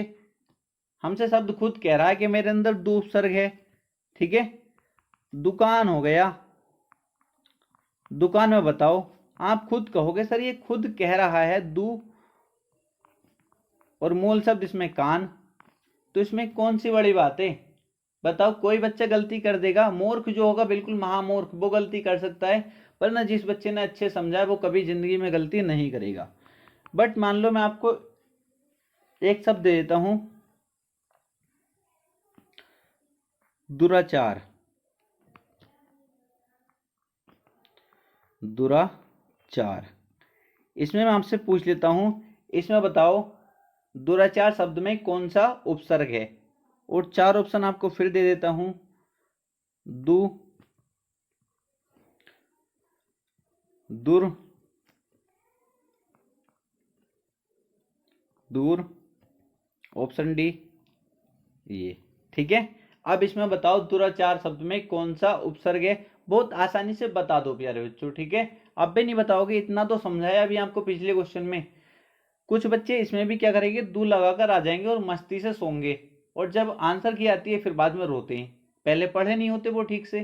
हमसे शब्द खुद कह रहा है कि मेरे अंदर दो उपसर्ग है। ठीक है, दुकान हो गया, दुकान में बताओ, आप खुद कहोगे सर ये खुद कह रहा है दू, और मूल शब्द इसमें कान, तो इसमें कौन सी बड़ी बात है, बताओ। कोई बच्चा गलती कर देगा, मूर्ख जो होगा बिल्कुल महामूर्ख वो गलती कर सकता है, पर ना जिस बच्चे ने अच्छे समझा है वो कभी जिंदगी में गलती नहीं करेगा। बट मान लो मैं आपको एक शब्द दे देता हूं, दुराचार, दुराचार, इसमें मैं आपसे पूछ लेता हूं, इसमें बताओ दुराचार शब्द में कौन सा उपसर्ग है, और चार ऑप्शन आपको फिर दे देता हूं, दु, दुर, दूर, ऑप्शन डी ये। ठीक है, अब इसमें बताओ दुराचार शब्द में कौन सा उपसर्ग है, बहुत आसानी से बता दो प्यारे बच्चों। ठीक है, अब भी नहीं बताओगे, इतना तो समझाया अभी आपको पिछले क्वेश्चन में। कुछ बच्चे इसमें भी क्या करेंगे, दू लगाकर आ जाएंगे और मस्ती से सोंगे, और जब आंसर की आती है फिर बाद में रोते हैं, पहले पढ़े नहीं होते वो ठीक से।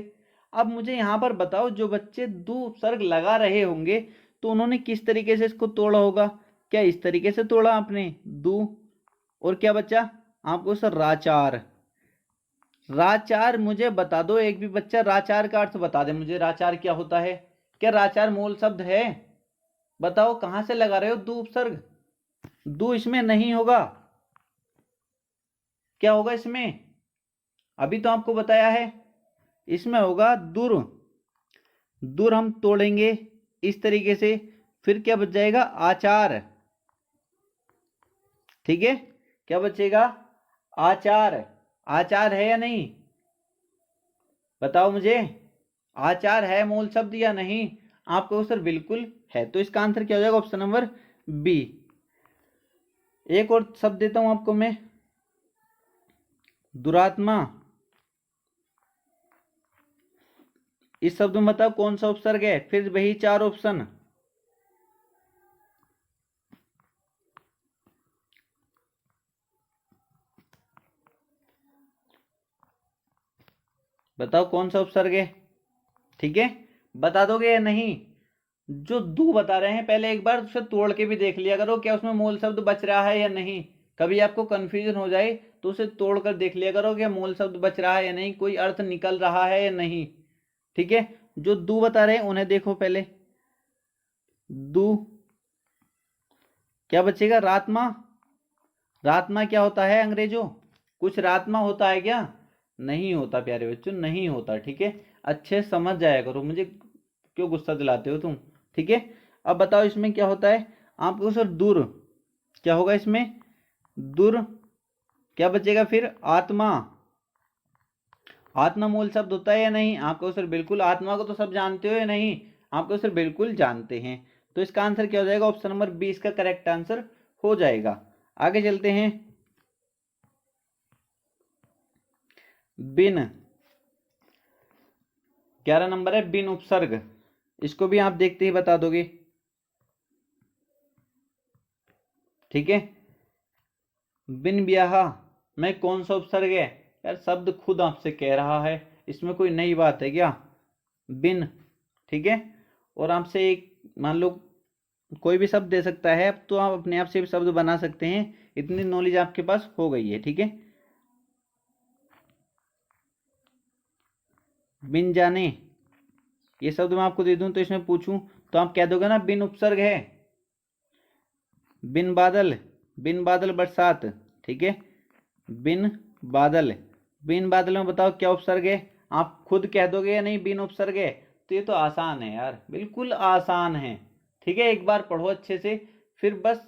अब मुझे यहाँ पर बताओ, जो बच्चे दू उपसर्ग लगा रहे होंगे तो उन्होंने किस तरीके से इसको तोड़ा होगा, क्या इस तरीके से तोड़ा आपने दू, और क्या बच्चा आपको सर राचार। राचार मुझे बता दो, एक भी बच्चा राचार का अर्थ बता दे मुझे, राचार क्या होता है, क्या राचार मूल शब्द है, बताओ कहां से लगा रहे हो दू उपसर्ग, दू इसमें नहीं होगा। क्या होगा इसमें, अभी तो आपको बताया है, इसमें होगा दुर। दुर हम तोड़ेंगे इस तरीके से, फिर क्या बच जाएगा, आचार। ठीक है, क्या बचेगा, आचार। आचार है या नहीं, बताओ मुझे, आचार है मूल शब्द या नहीं। आपको सर बिल्कुल है, तो इसका आंसर क्या हो जाएगा, ऑप्शन नंबर बी। एक और शब्द देता हूं आपको मैं, दुरात्मा। इस शब्द में बताओ कौन सा उपसर्ग है, फिर वही 4 ऑप्शन। बताओ कौन सा उपसर्ग है, ठीक है, बता दोगे या नहीं। जो दू बता रहे हैं पहले एक बार उसे तोड़ के भी देख लिया करो, क्या उसमें मूल शब्द बच रहा है या नहीं। कभी आपको कंफ्यूजन हो जाए तो उसे तोड़ कर देख लिया करो, क्या मूल शब्द बच रहा है या नहीं, कोई अर्थ निकल रहा है या नहीं। ठीक है, जो दू बता रहे हैं उन्हें देखो पहले। दू, क्या बचेगा, रात्मा। रात्मा क्या होता है अंग्रेजों, कुछ रात्मा होता है क्या, नहीं होता प्यारे बच्चों, नहीं होता। ठीक है, अच्छे समझ जाया करो, मुझे क्यों गुस्सा दिलाते हो तुम। ठीक है, अब बताओ इसमें क्या होता है, आपको सर दूर, क्या होगा इसमें, दूर। क्या बचेगा फिर, आत्मा। आत्मा मूल शब्द होता है या नहीं, आपको सर बिल्कुल, आत्मा को तो सब जानते हो या नहीं, आपको सर बिल्कुल जानते हैं। तो इसका आंसर क्या हो जाएगा, ऑप्शन नंबर 20 का करेक्ट आंसर हो जाएगा। आगे चलते हैं, बिन। 11 नंबर है बिन उपसर्ग, इसको भी आप देखते ही बता दोगे। ठीक है, बिन ब्याहा में कौन सा उपसर्ग है, यार शब्द खुद आपसे कह रहा है, इसमें कोई नई बात है क्या, बिन। ठीक है, और आपसे एक मान लो कोई भी शब्द दे सकता है, अब तो आप अपने आप से भी शब्द बना सकते हैं, इतनी नॉलेज आपके पास हो गई है। ठीक है, बिन जाने, ये शब्द मैं आपको दे दूं तो इसमें पूछूं तो आप कह दोगे ना बिन उपसर्ग है। बिन बादल, बिन बादल बरसात। ठीक है, बिन बादल, बिन बादल में बताओ क्या उपसर्ग है, आप खुद कह दोगे या नहीं बिन उपसर्ग है। तो ये तो आसान है यार, बिल्कुल आसान है। ठीक है, एक बार पढ़ो अच्छे से, फिर बस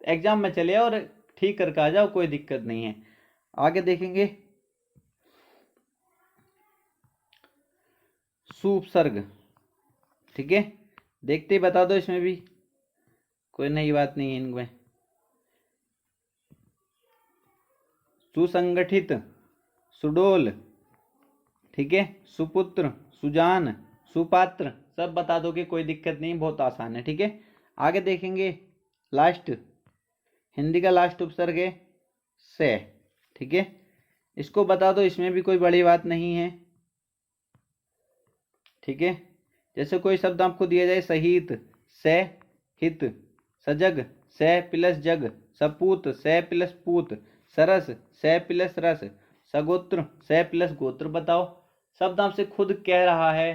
एग्जाम में चले और ठीक करके आ जाओ, कोई दिक्कत नहीं है। आगे देखेंगे, सु उपसर्ग। ठीक है, देखते ही बता दो, इसमें भी कोई नई बात नहीं है इनमें। सुसंगठित, सुडोल। ठीक है, सुपुत्र, सुजान, सुपात्र, सब बता दोगे, कोई दिक्कत नहीं, बहुत आसान है। ठीक है, आगे देखेंगे, लास्ट, हिंदी का लास्ट उपसर्ग है से। ठीक है, इसको बता दो, इसमें भी कोई बड़ी बात नहीं है। ठीक है, जैसे कोई शब्द आपको दिया जाए, सहित से हित, सजग से प्लस जग, सपूत से प्लस पूत, सरस से प्लस रस, सगोत्र से प्लस गोत्र। बताओ, शब्द आपसे खुद कह रहा है,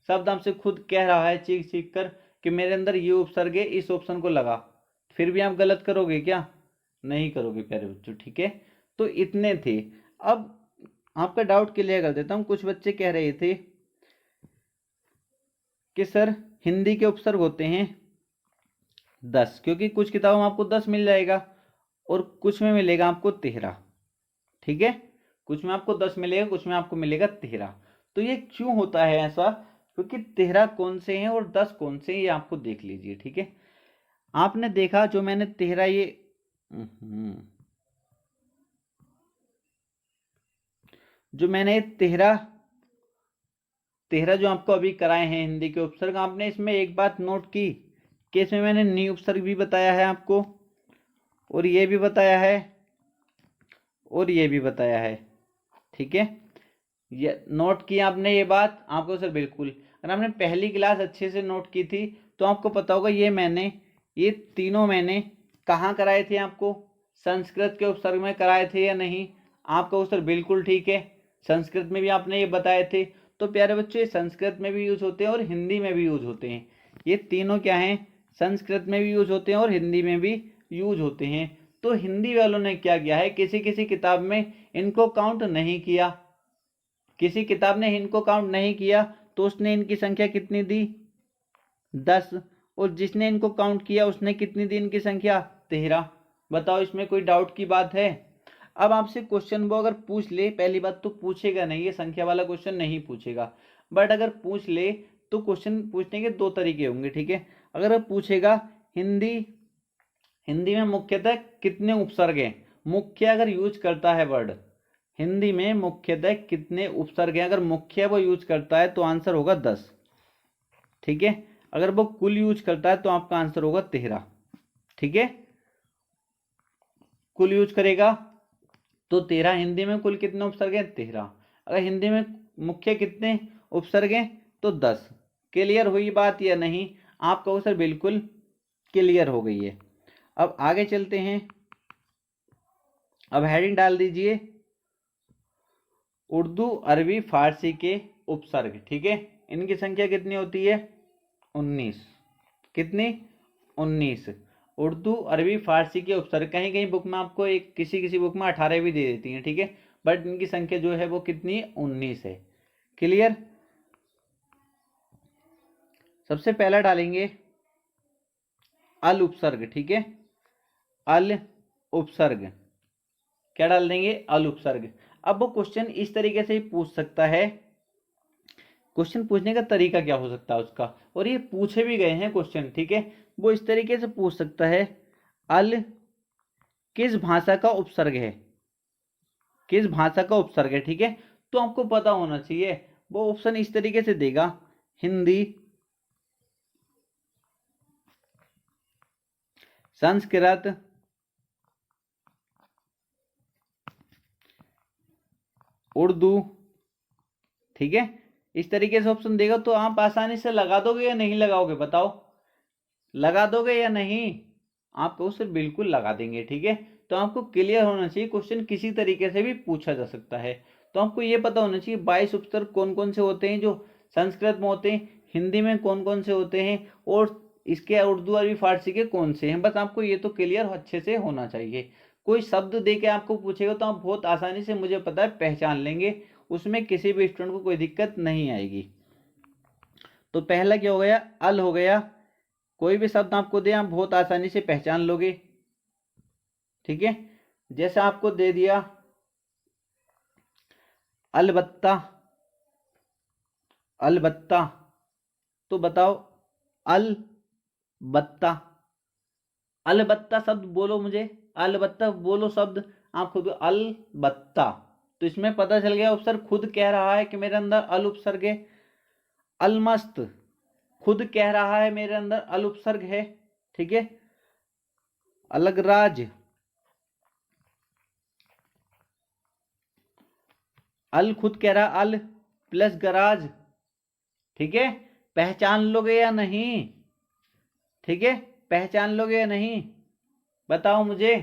शब्द आपसे खुद कह रहा है चीख चीख कर कि मेरे अंदर ये उपसर्ग है, इस ऑप्शन को लगा, फिर भी आप गलत करोगे क्या, नहीं करोगे प्यारे बच्चों। ठीक है, तो इतने थे। अब आपका डाउट क्लियर कर देता हूँ, कुछ बच्चे कह रहे थे कि सर हिंदी के उपसर्ग होते हैं 10, क्योंकि कुछ किताबों में आपको 10 मिल जाएगा और कुछ में मिलेगा आपको 13। ठीक है, कुछ में आपको 10 मिलेगा, कुछ में आपको मिलेगा 13। तो ये क्यों होता है ऐसा, क्योंकि 13 कौन से हैं और 10 कौन से हैं, ये आपको देख लीजिए। ठीक है, आपने देखा जो मैंने 13 ये जो मैंने 13 जो आपको अभी कराए हैं हिंदी के उपसर्ग, आपने इसमें एक बात नोट की कि इसमें मैंने नी उपसर्ग भी बताया है आपको, और ये भी बताया है, और ये भी बताया है। ठीक है, ये नोट किया आपने ये बात, आपको सर बिल्कुल, अगर आपने पहली क्लास अच्छे से नोट की थी तो आपको पता होगा, ये तीनों मैंने कहाँ कराए थे आपको, संस्कृत के उपसर्ग में कराए थे या नहीं। आपका सर बिल्कुल ठीक है, संस्कृत में भी आपने ये बताए थे। तो प्यारे बच्चों, ये संस्कृत में भी यूज होते हैं और हिंदी में भी यूज होते हैं, ये तीनों क्या हैं, संस्कृत में भी यूज होते हैं और हिंदी में भी यूज होते हैं। तो हिंदी वालों ने क्या किया है, किसी किसी किताब में इनको काउंट नहीं किया, किसी किताब ने इनको काउंट नहीं किया तो उसने इनकी संख्या कितनी दी, 10। और जिसने इनको काउंट किया उसने कितनी दी इनकी संख्या, 13। बताओ इसमें कोई डाउट की बात है। अब आपसे क्वेश्चन वो अगर पूछ ले, पहली बात तो पूछेगा नहीं, ये संख्या वाला क्वेश्चन नहीं पूछेगा, बट अगर पूछ ले तो क्वेश्चन पूछने के दो तरीके होंगे, ठीक है। अगर पूछेगा हिंदी में मुख्यतः कितने उपसर्ग हैं, मुख्य अगर यूज करता है वर्ड, हिंदी में मुख्यतः कितने उपसर्ग हैं, अगर मुख्य वो यूज करता है तो आंसर होगा 10, ठीक है। अगर वो कुल यूज करता है तो आपका आंसर होगा 13, ठीक है। कुल यूज करेगा तो 13, हिंदी में कुल कितने उपसर्ग हैं, 13। अगर हिंदी में मुख्य कितने उपसर्ग हैं तो 10। क्लियर हुई बात या नहीं, आप कहो सर बिल्कुल क्लियर हो गई है। अब आगे चलते हैं, अब हेडिंग डाल दीजिए उर्दू अरबी फारसी के उपसर्ग, ठीक है। इनकी संख्या कितनी होती है, 19। कितनी, 19। उर्दू अरबी फारसी के उपसर्ग, कहीं कहीं बुक में आपको एक किसी किसी बुक में 18 भी दे देती हैं, ठीक है, बट इनकी संख्या जो है वो कितनी, 19 है। क्लियर। सबसे पहला डालेंगे अल उपसर्ग, ठीक है, अल उपसर्ग। क्या डाल देंगे, अल उपसर्ग। अब वो क्वेश्चन इस तरीके से ही पूछ सकता है, क्वेश्चन पूछने का तरीका क्या हो सकता है उसका, और ये पूछे भी गए हैं क्वेश्चन, ठीक है। वो इस तरीके से पूछ सकता है, अल किस भाषा का उपसर्ग है, किस भाषा का उपसर्ग है, ठीक है। तो आपको पता होना चाहिए, वो ऑप्शन इस तरीके से देगा, हिंदी, संस्कृत, उर्दू, ठीक है। इस तरीके से ऑप्शन देगा तो आप आसानी से लगा दोगे या नहीं लगाओगे, बताओ, लगा दोगे या नहीं। आप कहो सर बिल्कुल लगा देंगे, ठीक है। तो आपको क्लियर होना चाहिए, क्वेश्चन किसी तरीके से भी पूछा जा सकता है। तो आपको ये पता होना चाहिए 22 उपसर्ग कौन कौन से होते हैं, जो संस्कृत में होते हैं, हिंदी में कौन कौन से होते हैं, और इसके उर्दू अरबी फारसी के कौन से हैं। बस आपको ये तो क्लियर अच्छे से होना चाहिए। कोई शब्द दे के आपको पूछेगा तो आप बहुत आसानी से, मुझे पता है, पहचान लेंगे, उसमें किसी भी स्टूडेंट को कोई दिक्कत नहीं आएगी। तो पहला क्या हो गया, अल हो गया। कोई भी शब्द आपको दे आप बहुत आसानी से पहचान लोगे, ठीक है। जैसे आपको दे दिया अलबत्ता, अलबत्ता, तो बताओ अलबत्ता, अलबत्ता शब्द बोलो मुझे, अलबत्ता बोलो शब्द, आप खुद अलबत्ता। तो इसमें पता चल गया उपसर्ग खुद कह रहा है कि मेरे अंदर अल उपसर्ग है। अलमस्त खुद कह रहा है मेरे अंदर अल उपसर्ग है, ठीक है। अलगराज, अल खुद कह रहा, अल प्लस गराज, ठीक है। पहचान लोगे या नहीं, ठीक है, पहचान लोगे या नहीं, बताओ मुझे।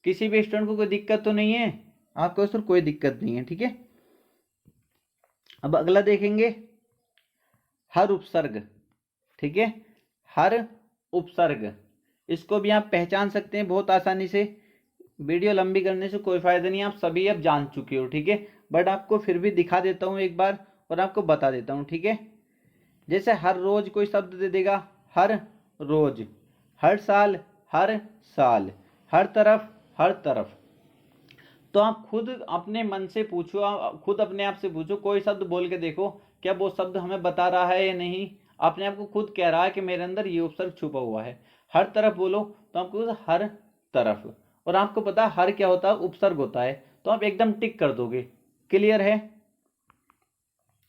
किसी भी स्टूडेंट को कोई दिक्कत तो नहीं है, आपको सर कोई दिक्कत नहीं है, ठीक है। अब अगला देखेंगे हर उपसर्ग, ठीक है, हर उपसर्ग। इसको भी आप पहचान सकते हैं बहुत आसानी से, वीडियो लंबी करने से कोई फायदा नहीं, आप सभी अब जान चुके हो, ठीक है। बट आपको फिर भी दिखा देता हूं एक बार और आपको बता देता हूं, ठीक है। जैसे हर रोज कोई शब्द दे देगा, हर रोज, हर साल, हर साल, हर तरफ, हर तरफ। तो आप खुद अपने मन से पूछो, आप खुद अपने आप से पूछो, कोई शब्द बोल के देखो क्या वो शब्द हमें बता रहा है या नहीं। अपने आप को खुद कह रहा है कि मेरे अंदर ये उपसर्ग छुपा हुआ है। हर तरफ बोलो तो आपको हर तरफ, और आपको पता है हर क्या होता है, उपसर्ग होता है, तो आप एकदम टिक कर दोगे। क्लियर है।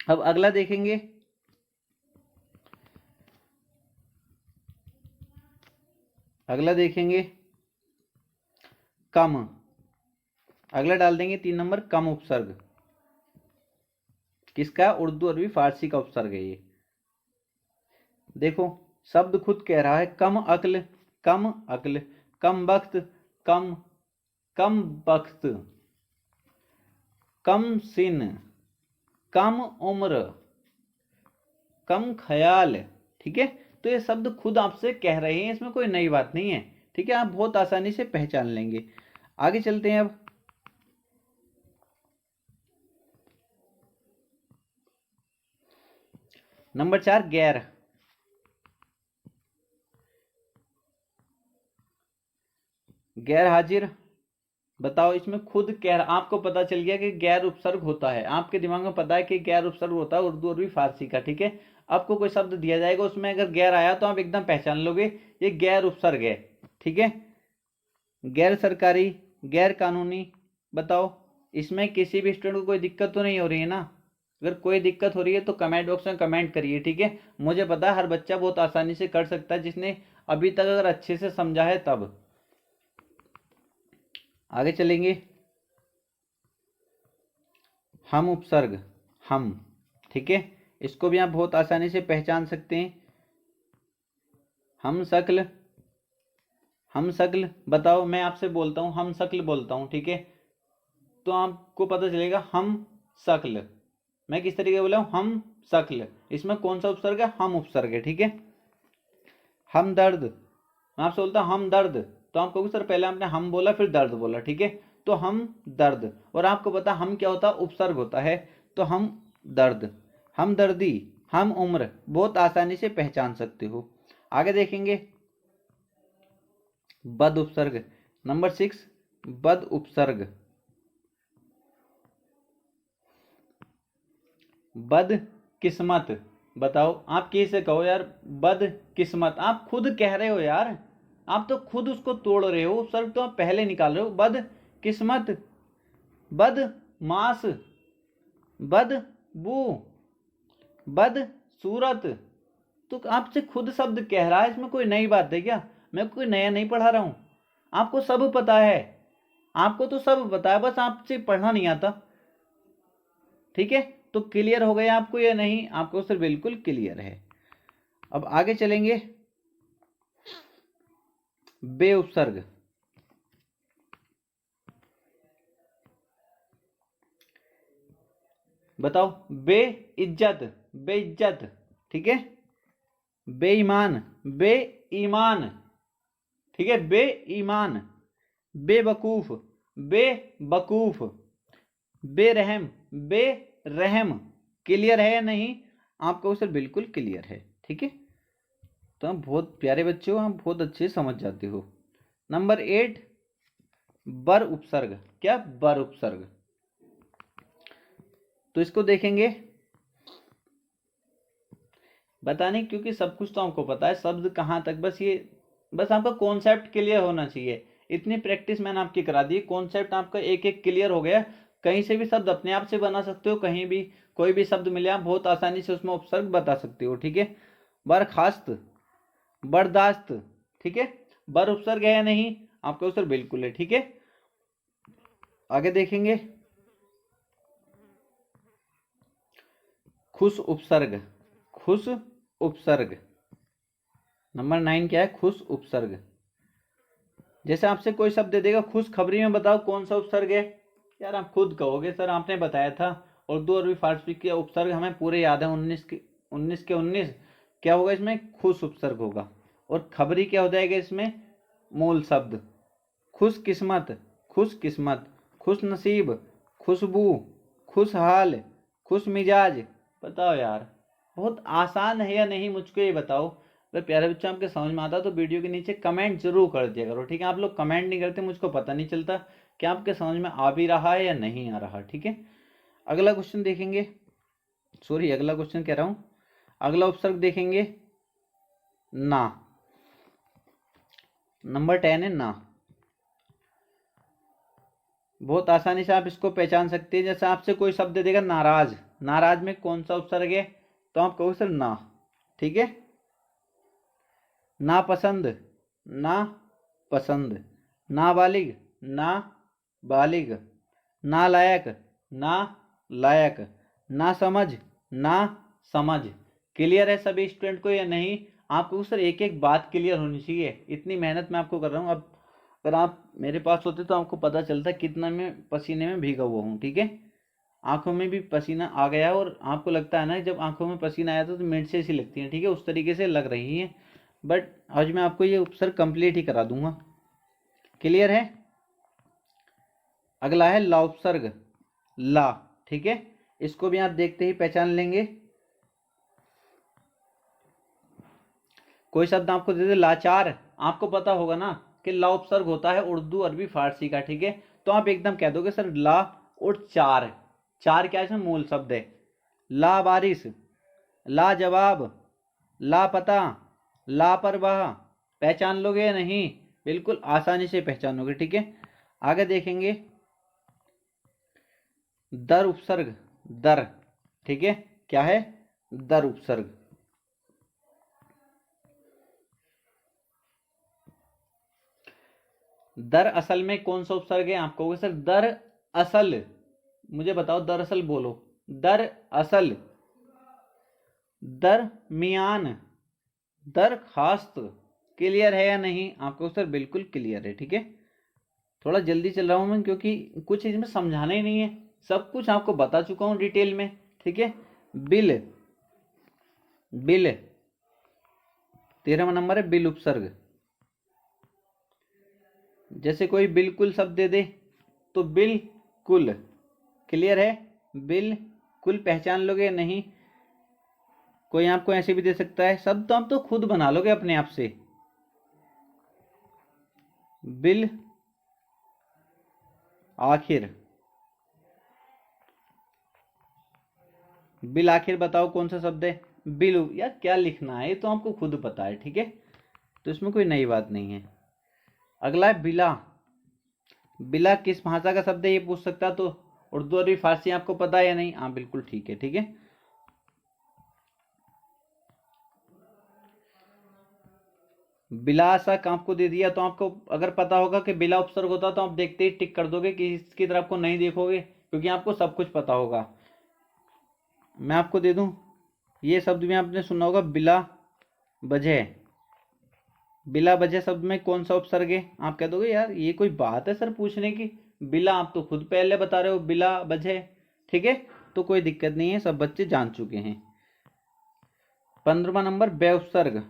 अब अगला देखेंगे, अगला देखेंगे कम। अगला डाल देंगे 3 नंबर, कम उपसर्ग। किसका, उर्दू अरबी फारसी का उपसर्ग है ये। देखो शब्द खुद कह रहा है, कम अक्ल, कम अक्ल, कम वक्त, कम, कम वक्त, कम सिन, कम उम्र, कम ख्याल, ठीक है। तो ये शब्द खुद आपसे कह रहे हैं, इसमें कोई नई बात नहीं है। ठीक है, आप बहुत आसानी से पहचान लेंगे। आगे चलते हैं अब। नंबर 4 गैर। गैर हाजिर, बताओ इसमें खुद कह रहा, आपको पता चल गया कि गैर उपसर्ग होता है, आपके दिमाग में पता है कि गैर उपसर्ग होता है उर्दू और भी फारसी का, ठीक है। आपको कोई शब्द दिया जाएगा, उसमें अगर गैर आया तो आप एकदम पहचान लोगे ये गैर उपसर्ग है, ठीक है। गैर सरकारी, गैर कानूनी, बताओ इसमें किसी भी स्टूडेंट को कोई दिक्कत तो नहीं हो रही है ना? अगर कोई दिक्कत हो रही है तो कमेंट बॉक्स में कमेंट करिए, ठीक है। मुझे पता है हर बच्चा बहुत आसानी से कर सकता है, जिसने अभी तक अगर अच्छे से समझा है तब। आगे चलेंगे। हम उपसर्ग, हम, ठीक है, इसको भी आप बहुत आसानी से पहचान सकते हैं। हम शक्ल, हम शक्ल, बताओ मैं आपसे बोलता हूँ हम शक्ल बोलता हूँ, ठीक है, तो आपको पता चलेगा हम शक्ल। मैं किस तरीके बोला हूँ? हम शक्ल, इसमें कौन सा उपसर्ग है? हम उपसर्ग है, ठीक है। हम दर्द, मैं आपसे बोलता हूँ हम दर्द, तो आप कहोगे सर पहले आपने हम बोला फिर दर्द बोला, ठीक है, तो हम दर्द, और आपको पता हम क्या होता है? उपसर्ग होता है, तो हम दर्द, हम दर्दी, हम उम्र, बहुत आसानी से पहचान सकते हो। आगे देखेंगे बद उपसर्ग। नंबर 6 बद उपसर्ग। बद किस्मत, बताओ आप कैसे कहो यार बद किस्मत? आप खुद कह रहे हो यार, आप तो खुद उसको तोड़ रहे हो, उपसर्ग तो आप पहले निकाल रहे हो। बद किस्मत, बद मास, बद बू, बद सूरत, तो आपसे खुद शब्द कह रहा है, इसमें कोई नई बात है क्या? मैं कोई नया नहीं पढ़ा रहा हूं, आपको सब पता है, आपको तो सब पता है, बस आपसे पढ़ना नहीं आता, ठीक है। तो क्लियर हो गया आपको या नहीं? आपको सर बिल्कुल क्लियर है। अब आगे चलेंगे बे उपसर्ग। बताओ बे इज्जत, बेइज्जत, ठीक है, बेईमान, बेईमान, ठीक है, बेईमान, बेवकूफ, बेवकूफ, बेरहम, बेरहम। क्लियर है या नहीं? आपको सर बिल्कुल क्लियर है, ठीक है। तो आप बहुत प्यारे बच्चे हो, आप बहुत अच्छे समझ जाते हो। नंबर 8 बर उपसर्ग। क्या? बर उपसर्ग, तो इसको देखेंगे, बताने क्योंकि सब कुछ तो आपको पता है, शब्द कहाँ तक, बस ये, बस आपका कॉन्सेप्ट क्लियर होना चाहिए। इतनी प्रैक्टिस मैंने आपकी करा दी, कॉन्सेप्ट आपका एक एक क्लियर हो गया। कहीं से भी शब्द अपने आप से बना सकते हो, कहीं भी कोई भी शब्द मिले आप बहुत आसानी से उसमें उपसर्ग बता सकते हो, ठीक है। बर्खास्त, बर्दाश्त, ठीक है, बर उपसर्ग है या नहीं? आपका उत्तर बिल्कुल है, ठीक है। आगे देखेंगे खुश उपसर्ग। खुश उपसर्ग, नंबर 9 क्या है? खुश उपसर्ग। जैसे आपसे कोई शब्द दे देगा खुशखबरी में, बताओ कौन सा उपसर्ग है? यार आप खुद कहोगे सर आपने बताया था, उर्दू और फारसी के उपसर्ग हमें पूरे याद है, 19 क्या होगा इसमें? खुश उपसर्ग होगा। और खबरी क्या हो जाएगा इसमें? मूल शब्द। खुश किस्मत, खुश किस्मत, खुश नसीब, खुशबू, खुशहाल, खुश मिजाज। बताओ यार बहुत आसान है या नहीं, मुझको ये बताओ। अगर प्यारे बच्चों आपके समझ में आता तो वीडियो के नीचे कमेंट जरूर कर दिया करो, ठीक है। आप लोग कमेंट नहीं करते, मुझको पता नहीं चलता कि आपके समझ में आ भी रहा है या नहीं आ रहा, ठीक है। अगला क्वेश्चन देखेंगे, सॉरी अगला क्वेश्चन कह रहा हूं, अगला उपसर्ग देखेंगे ना। नंबर 10 है ना। बहुत आसानी से आप इसको पहचान सकते हैं। जैसे आपसे कोई शब्द दे देगा नाराज, नाराज में कौन सा उपसर्ग है? तो आप कहोगे सर ना, ठीक है। नापसंद, ना पसंद, नाबालिग, ना बालिग, नालायक, ना लायक, ना समझ, ना समझ। क्लियर है सभी स्टूडेंट को या नहीं? आपको सर एक एक बात क्लियर होनी चाहिए, इतनी मेहनत मैं आपको कर रहा हूँ। अब अगर आप मेरे पास होते तो आपको पता चलता कितना मैं पसीने में भीगा हुआ हूँ, ठीक है। आंखों में भी पसीना आ गया, और आपको लगता है ना जब आंखों में पसीना आया था तो मिर्चें सी लगती हैं, ठीक है, उस तरीके से लग रही हैं। बट आज मैं आपको ये उपसर्ग कंप्लीट ही करा दूंगा। क्लियर है। अगला है ला उपसर्ग, ला। ठीक है, इसको भी आप देखते ही पहचान लेंगे। कोई शब्द आपको दे दे लाचार, आपको पता होगा ना कि ला उपसर्ग होता है उर्दू अरबी फारसी का। ठीक है, तो आप एकदम कह दोगे सर ला और चार। चार क्या है, मूल शब्द है। ला बारिश, ला जवाब, लापता, लापरवाह। पहचान लोगे या नहीं? बिल्कुल आसानी से पहचानोगे। ठीक है, आगे देखेंगे दर उपसर्ग, दर। ठीक है, क्या है? दर उपसर्ग। दर असल में कौन सा उपसर्ग है? आप कहोगे सर दर असल, मुझे बताओ दरअसल बोलो। दर असल, दरमियान, दरखास्त। क्लियर है या नहीं आपको सर? बिल्कुल क्लियर है। ठीक है, थोड़ा जल्दी चल रहा हूं मैं क्योंकि कुछ इसमें समझाना ही नहीं है, सब कुछ आपको बता चुका हूं डिटेल में। ठीक है, बिल, बिल 13वां नंबर है बिल उपसर्ग। जैसे कोई बिल्कुल शब्द दे दे तो बिल्कुल। क्लियर है, बिल्कुल पहचान लोगे या नहीं? कोई आपको ऐसे भी दे सकता है शब्द, तो आप तो खुद बना लोगे अपने आप से। बिल आखिर, बिल आखिर बताओ कौन सा शब्द है? बिल। यार क्या लिखना है, ये तो आपको खुद पता है। ठीक है, तो इसमें कोई नई बात नहीं है। अगला है बिला। बिला किस भाषा का शब्द है, ये पूछ सकता तो उर्दू अरबी फारसी आपको पता है या नहीं? हाँ बिल्कुल ठीक है। ठीक है, बिलासक आपको दे दिया, तो आपको अगर पता होगा कि बिला उपसर्ग होता तो आप देखते ही टिक कर दोगे कि इसकी तरफ को नहीं देखोगे, क्योंकि आपको सब कुछ पता होगा। मैं आपको दे दूं, ये शब्द भी आपने सुना होगा बिला वजह। बिला वजह शब्द में कौन सा उपसर्ग है? आप कह दोगे यार ये कोई बात है सर पूछने की, बिला आप तो खुद पहले बता रहे हो बिला वजह। ठीक है, तो कोई दिक्कत नहीं है, सब बच्चे जान चुके हैं। 15वां नंबर बे उपसर्ग,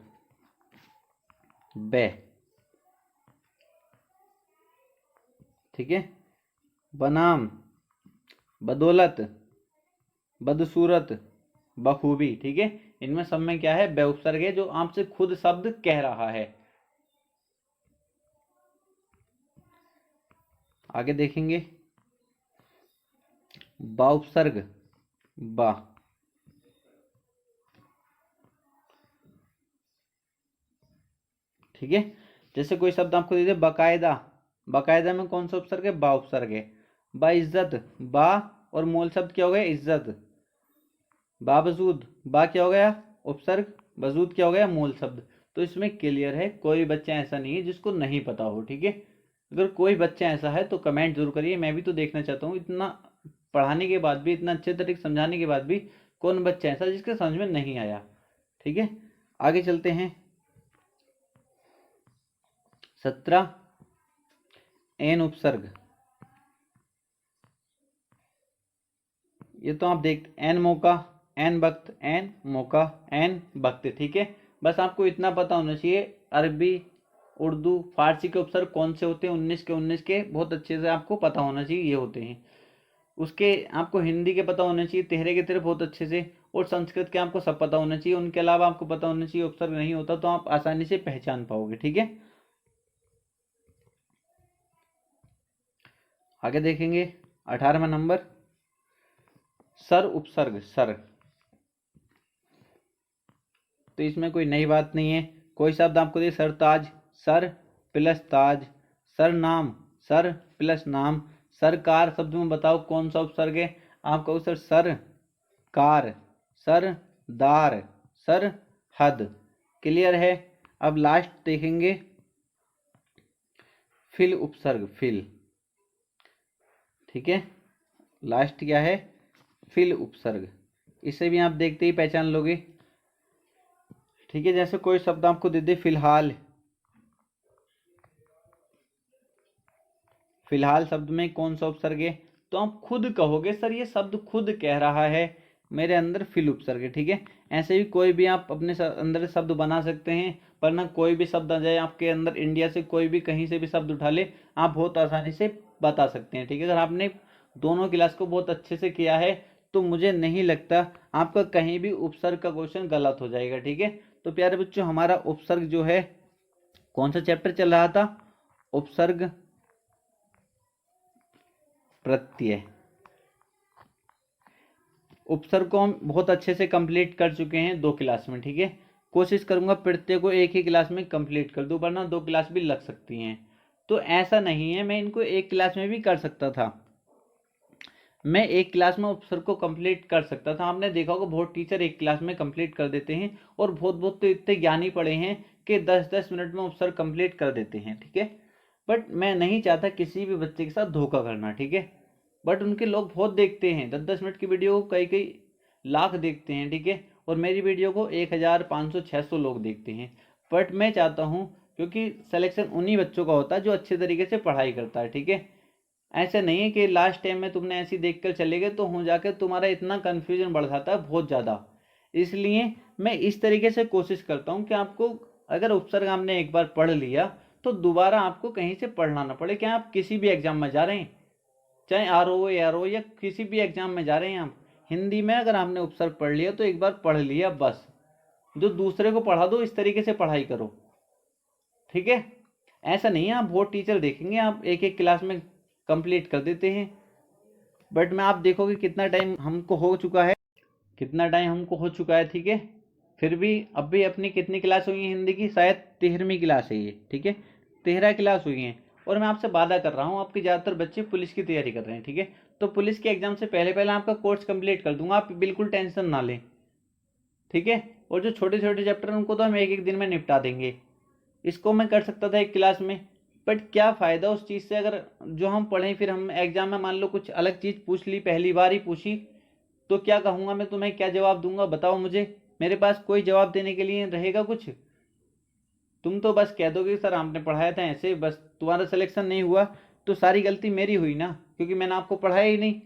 बे। ठीक है, बनाम, बदौलत, बदसूरत, बखूबी। ठीक है, इनमें सब में क्या है? बे उपसर्ग है, जो आपसे खुद शब्द कह रहा है। आगे देखेंगे बा उपसर्ग, बा। ठीक है, जैसे कोई शब्द आपको दे दे बाकायदा, बाकायदा में कौन सा उपसर्ग है? बा उपसर्ग है। बाइज्जत, बा और मूल शब्द क्या हो गया? इज्जत। बावजूद, बा क्या हो गया? उपसर्ग, वजूद क्या हो गया? मूल शब्द। तो इसमें क्लियर है, कोई बच्चा ऐसा नहीं है जिसको नहीं पता हो। ठीक है, अगर कोई बच्चा ऐसा है तो कमेंट जरूर करिए, मैं भी तो देखना चाहता हूँ। इतना पढ़ाने के बाद भी, इतना अच्छे तरीके से समझाने के बाद भी कौन बच्चा ऐसा जिसके समझ में नहीं आया। ठीक है, आगे चलते हैं। 17 एन उपसर्ग। ये तो आप देख, एन मौका, एन वक्त, एन मौका, एन वक्त। ठीक है, बस आपको इतना पता होना चाहिए अरबी उर्दू फारसी के उपसर्ग कौन से होते हैं, 19 के 19 के बहुत अच्छे से आपको पता होना चाहिए, ये होते हैं। उसके आपको हिंदी के पता होना चाहिए, तेहरे के तेरे बहुत अच्छे से, और संस्कृत के आपको सब पता होना चाहिए। उनके अलावा आपको पता होना चाहिए उपसर्ग नहीं होता, तो आप आसानी से पहचान पाओगे। ठीक है, आगे देखेंगे 18वां नंबर सर उपसर्ग, सर। तो इसमें कोई नई बात नहीं है। कोई शब्द आपको दे सरताज, सर प्लस ताज, सरनाम, सर प्लस नाम, सरकार शब्द में बताओ कौन सा उपसर्ग है? आप कहो सर सर कार, सरदार, सर हद। क्लियर है। अब लास्ट देखेंगे फिल उपसर्ग, फिल। ठीक है, लास्ट क्या है? फिल उपसर्ग। इसे भी आप देखते ही पहचान लोगे। ठीक है, जैसे कोई शब्द आपको दे दे फिलहाल, फिलहाल शब्द में कौन सा उपसर्ग है? तो आप खुद कहोगे सर ये शब्द खुद कह रहा है मेरे अंदर फिल उपसर्ग है। ठीक है, ऐसे भी कोई भी आप अपने अंदर शब्द बना सकते हैं, पर ना कोई भी शब्द आ जाए आपके अंदर, इंडिया से कोई भी कहीं से भी शब्द उठा ले, आप बहुत आसानी से बता सकते हैं। ठीक है, अगर आपने दोनों क्लास को बहुत अच्छे से किया है तो मुझे नहीं लगता आपका कहीं भी उपसर्ग का क्वेश्चन गलत हो जाएगा। ठीक है, तो प्यारे बच्चों, हमारा उपसर्ग जो है, कौन सा चैप्टर चल रहा था? उपसर्ग प्रत्यय। उपसर्ग को हम बहुत अच्छे से कंप्लीट कर चुके हैं 2 क्लास में। ठीक है, कोशिश करूंगा प्रत्यय को एक ही क्लास में कंप्लीट कर दूं, वरना 2 क्लास भी लग सकती हैं। तो ऐसा नहीं है, मैं इनको एक क्लास में भी कर सकता था। मैं एक क्लास में उपसर्ग को कंप्लीट कर सकता था। आपने देखा होगा बहुत टीचर एक क्लास में कंप्लीट कर देते हैं, और बहुत बहुत तो इतने ज्ञानी पड़े हैं कि 10-10 मिनट में उपसर्ग कंप्लीट कर देते हैं। ठीक है, बट मैं नहीं चाहता किसी भी बच्चे के साथ धोखा करना। ठीक है, बट उनके लोग बहुत देखते हैं, 10-10 मिनट की वीडियो को कई कई लाख देखते हैं। ठीक है, और मेरी वीडियो को 1500-600 लोग देखते हैं। बट मैं चाहता हूँ, क्योंकि सिलेक्शन उन्हीं बच्चों का होता है जो अच्छे तरीके से पढ़ाई करता है। ठीक है, ऐसे नहीं है कि लास्ट टाइम में तुमने ऐसी देख कर चले गए तो हो जाकर तुम्हारा इतना कन्फ्यूजन बढ़ जाता है बहुत ज़्यादा। इसलिए मैं इस तरीके से कोशिश करता हूँ कि आपको, अगर उपसर्ग आपने एक बार पढ़ लिया तो दोबारा आपको कहीं से पढ़ना ना पड़े। क्या आप किसी भी एग्जाम में जा रहे हैं, चाहे आर ओ या किसी भी एग्जाम में जा रहे हैं आप, हिंदी में अगर आपने उपसर्ग पढ़ लिया तो एक बार पढ़ लिया बस, जो दूसरे को पढ़ा दो, इस तरीके से पढ़ाई करो। ठीक है, ऐसा नहीं है आप बहुत टीचर देखेंगे आप एक एक क्लास में कंप्लीट कर देते हैं, बट मैं आप देखोगे कितना टाइम हमको हो चुका है, कितना टाइम हमको हो चुका है। ठीक है, फिर भी अब भी अपनी कितनी क्लास हुई है हिंदी की? शायद 13वीं क्लास है ये। ठीक है, 13 क्लास हुई हैं, और मैं आपसे वादा कर रहा हूँ आपके ज़्यादातर बच्चे पुलिस की तैयारी कर रहे हैं। ठीक है, तो पुलिस के एग्जाम से पहले पहले आपका कोर्स कंप्लीट कर दूंगा, आप बिल्कुल टेंशन ना लें। ठीक है, और जो छोटे छोटे चैप्टर हैं उनको तो हम एक एक दिन में निपटा देंगे। इसको मैं कर सकता था एक क्लास में, बट क्या फ़ायदा उस चीज़ से अगर जो हम पढ़ें फिर हम एग्जाम में मान लो कुछ अलग चीज़ पूछ ली, पहली बार ही पूछी, तो क्या कहूँगा मैं तुम्हें, क्या जवाब दूंगा बताओ मुझे? मेरे पास कोई जवाब देने के लिए रहेगा कुछ? तुम तो बस कह दोगे सर आपने पढ़ाया था ऐसे, बस तुम्हारा सिलेक्शन नहीं हुआ तो सारी गलती मेरी हुई ना, क्योंकि मैंने आपको पढ़ाया ही नहीं।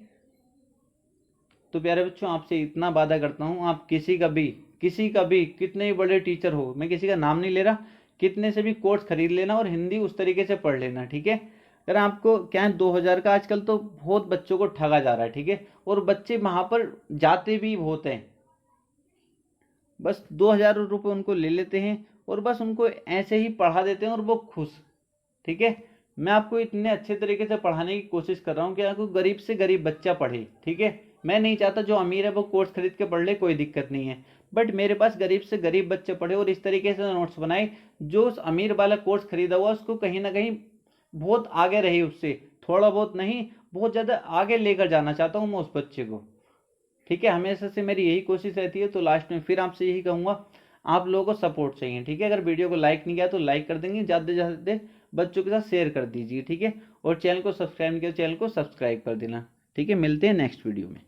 तो प्यारे बच्चों, आपसे इतना वादा करता हूँ, आप किसी का भी कितने ही बड़े टीचर हो, मैं किसी का नाम नहीं ले रहा, कितने से भी कोर्स खरीद लेना और हिंदी उस तरीके से पढ़ लेना। ठीक है, अगर आपको क्या है, 2000 का आजकल तो बहुत बच्चों को ठगा जा रहा है। ठीक है, और बच्चे वहां पर जाते भी बहुत हैं, बस 2000 रुपये उनको ले लेते हैं और बस उनको ऐसे ही पढ़ा देते हैं और वो खुश। ठीक है, मैं आपको इतने अच्छे तरीके से पढ़ाने की कोशिश कर रहा हूँ कि आपको गरीब से गरीब बच्चा पढ़े। ठीक है, मैं नहीं चाहता जो अमीर है वो कोर्स खरीद के पढ़ ले, कोई दिक्कत नहीं है, बट मेरे पास गरीब से गरीब बच्चे पढ़े और इस तरीके से नोट्स बनाए जो उस अमीर वाला कोर्स खरीदा हुआ उसको कहीं ना कहीं बहुत आगे रहे, उससे थोड़ा बहुत नहीं बहुत ज़्यादा आगे लेकर जाना चाहता हूँ मैं उस बच्चे को। ठीक है, हमेशा से मेरी यही कोशिश रहती है। तो लास्ट में फिर आपसे यही कहूँगा, आप लोगों को सपोर्ट चाहिए। ठीक है, अगर वीडियो को लाइक नहीं किया तो लाइक कर देंगे, ज़्यादा से ज़्यादा बच्चों के साथ शेयर कर दीजिए। ठीक है, और चैनल को सब्सक्राइब नहीं किया, चैनल को सब्सक्राइब कर देना। ठीक है, मिलते हैं नेक्स्ट वीडियो में।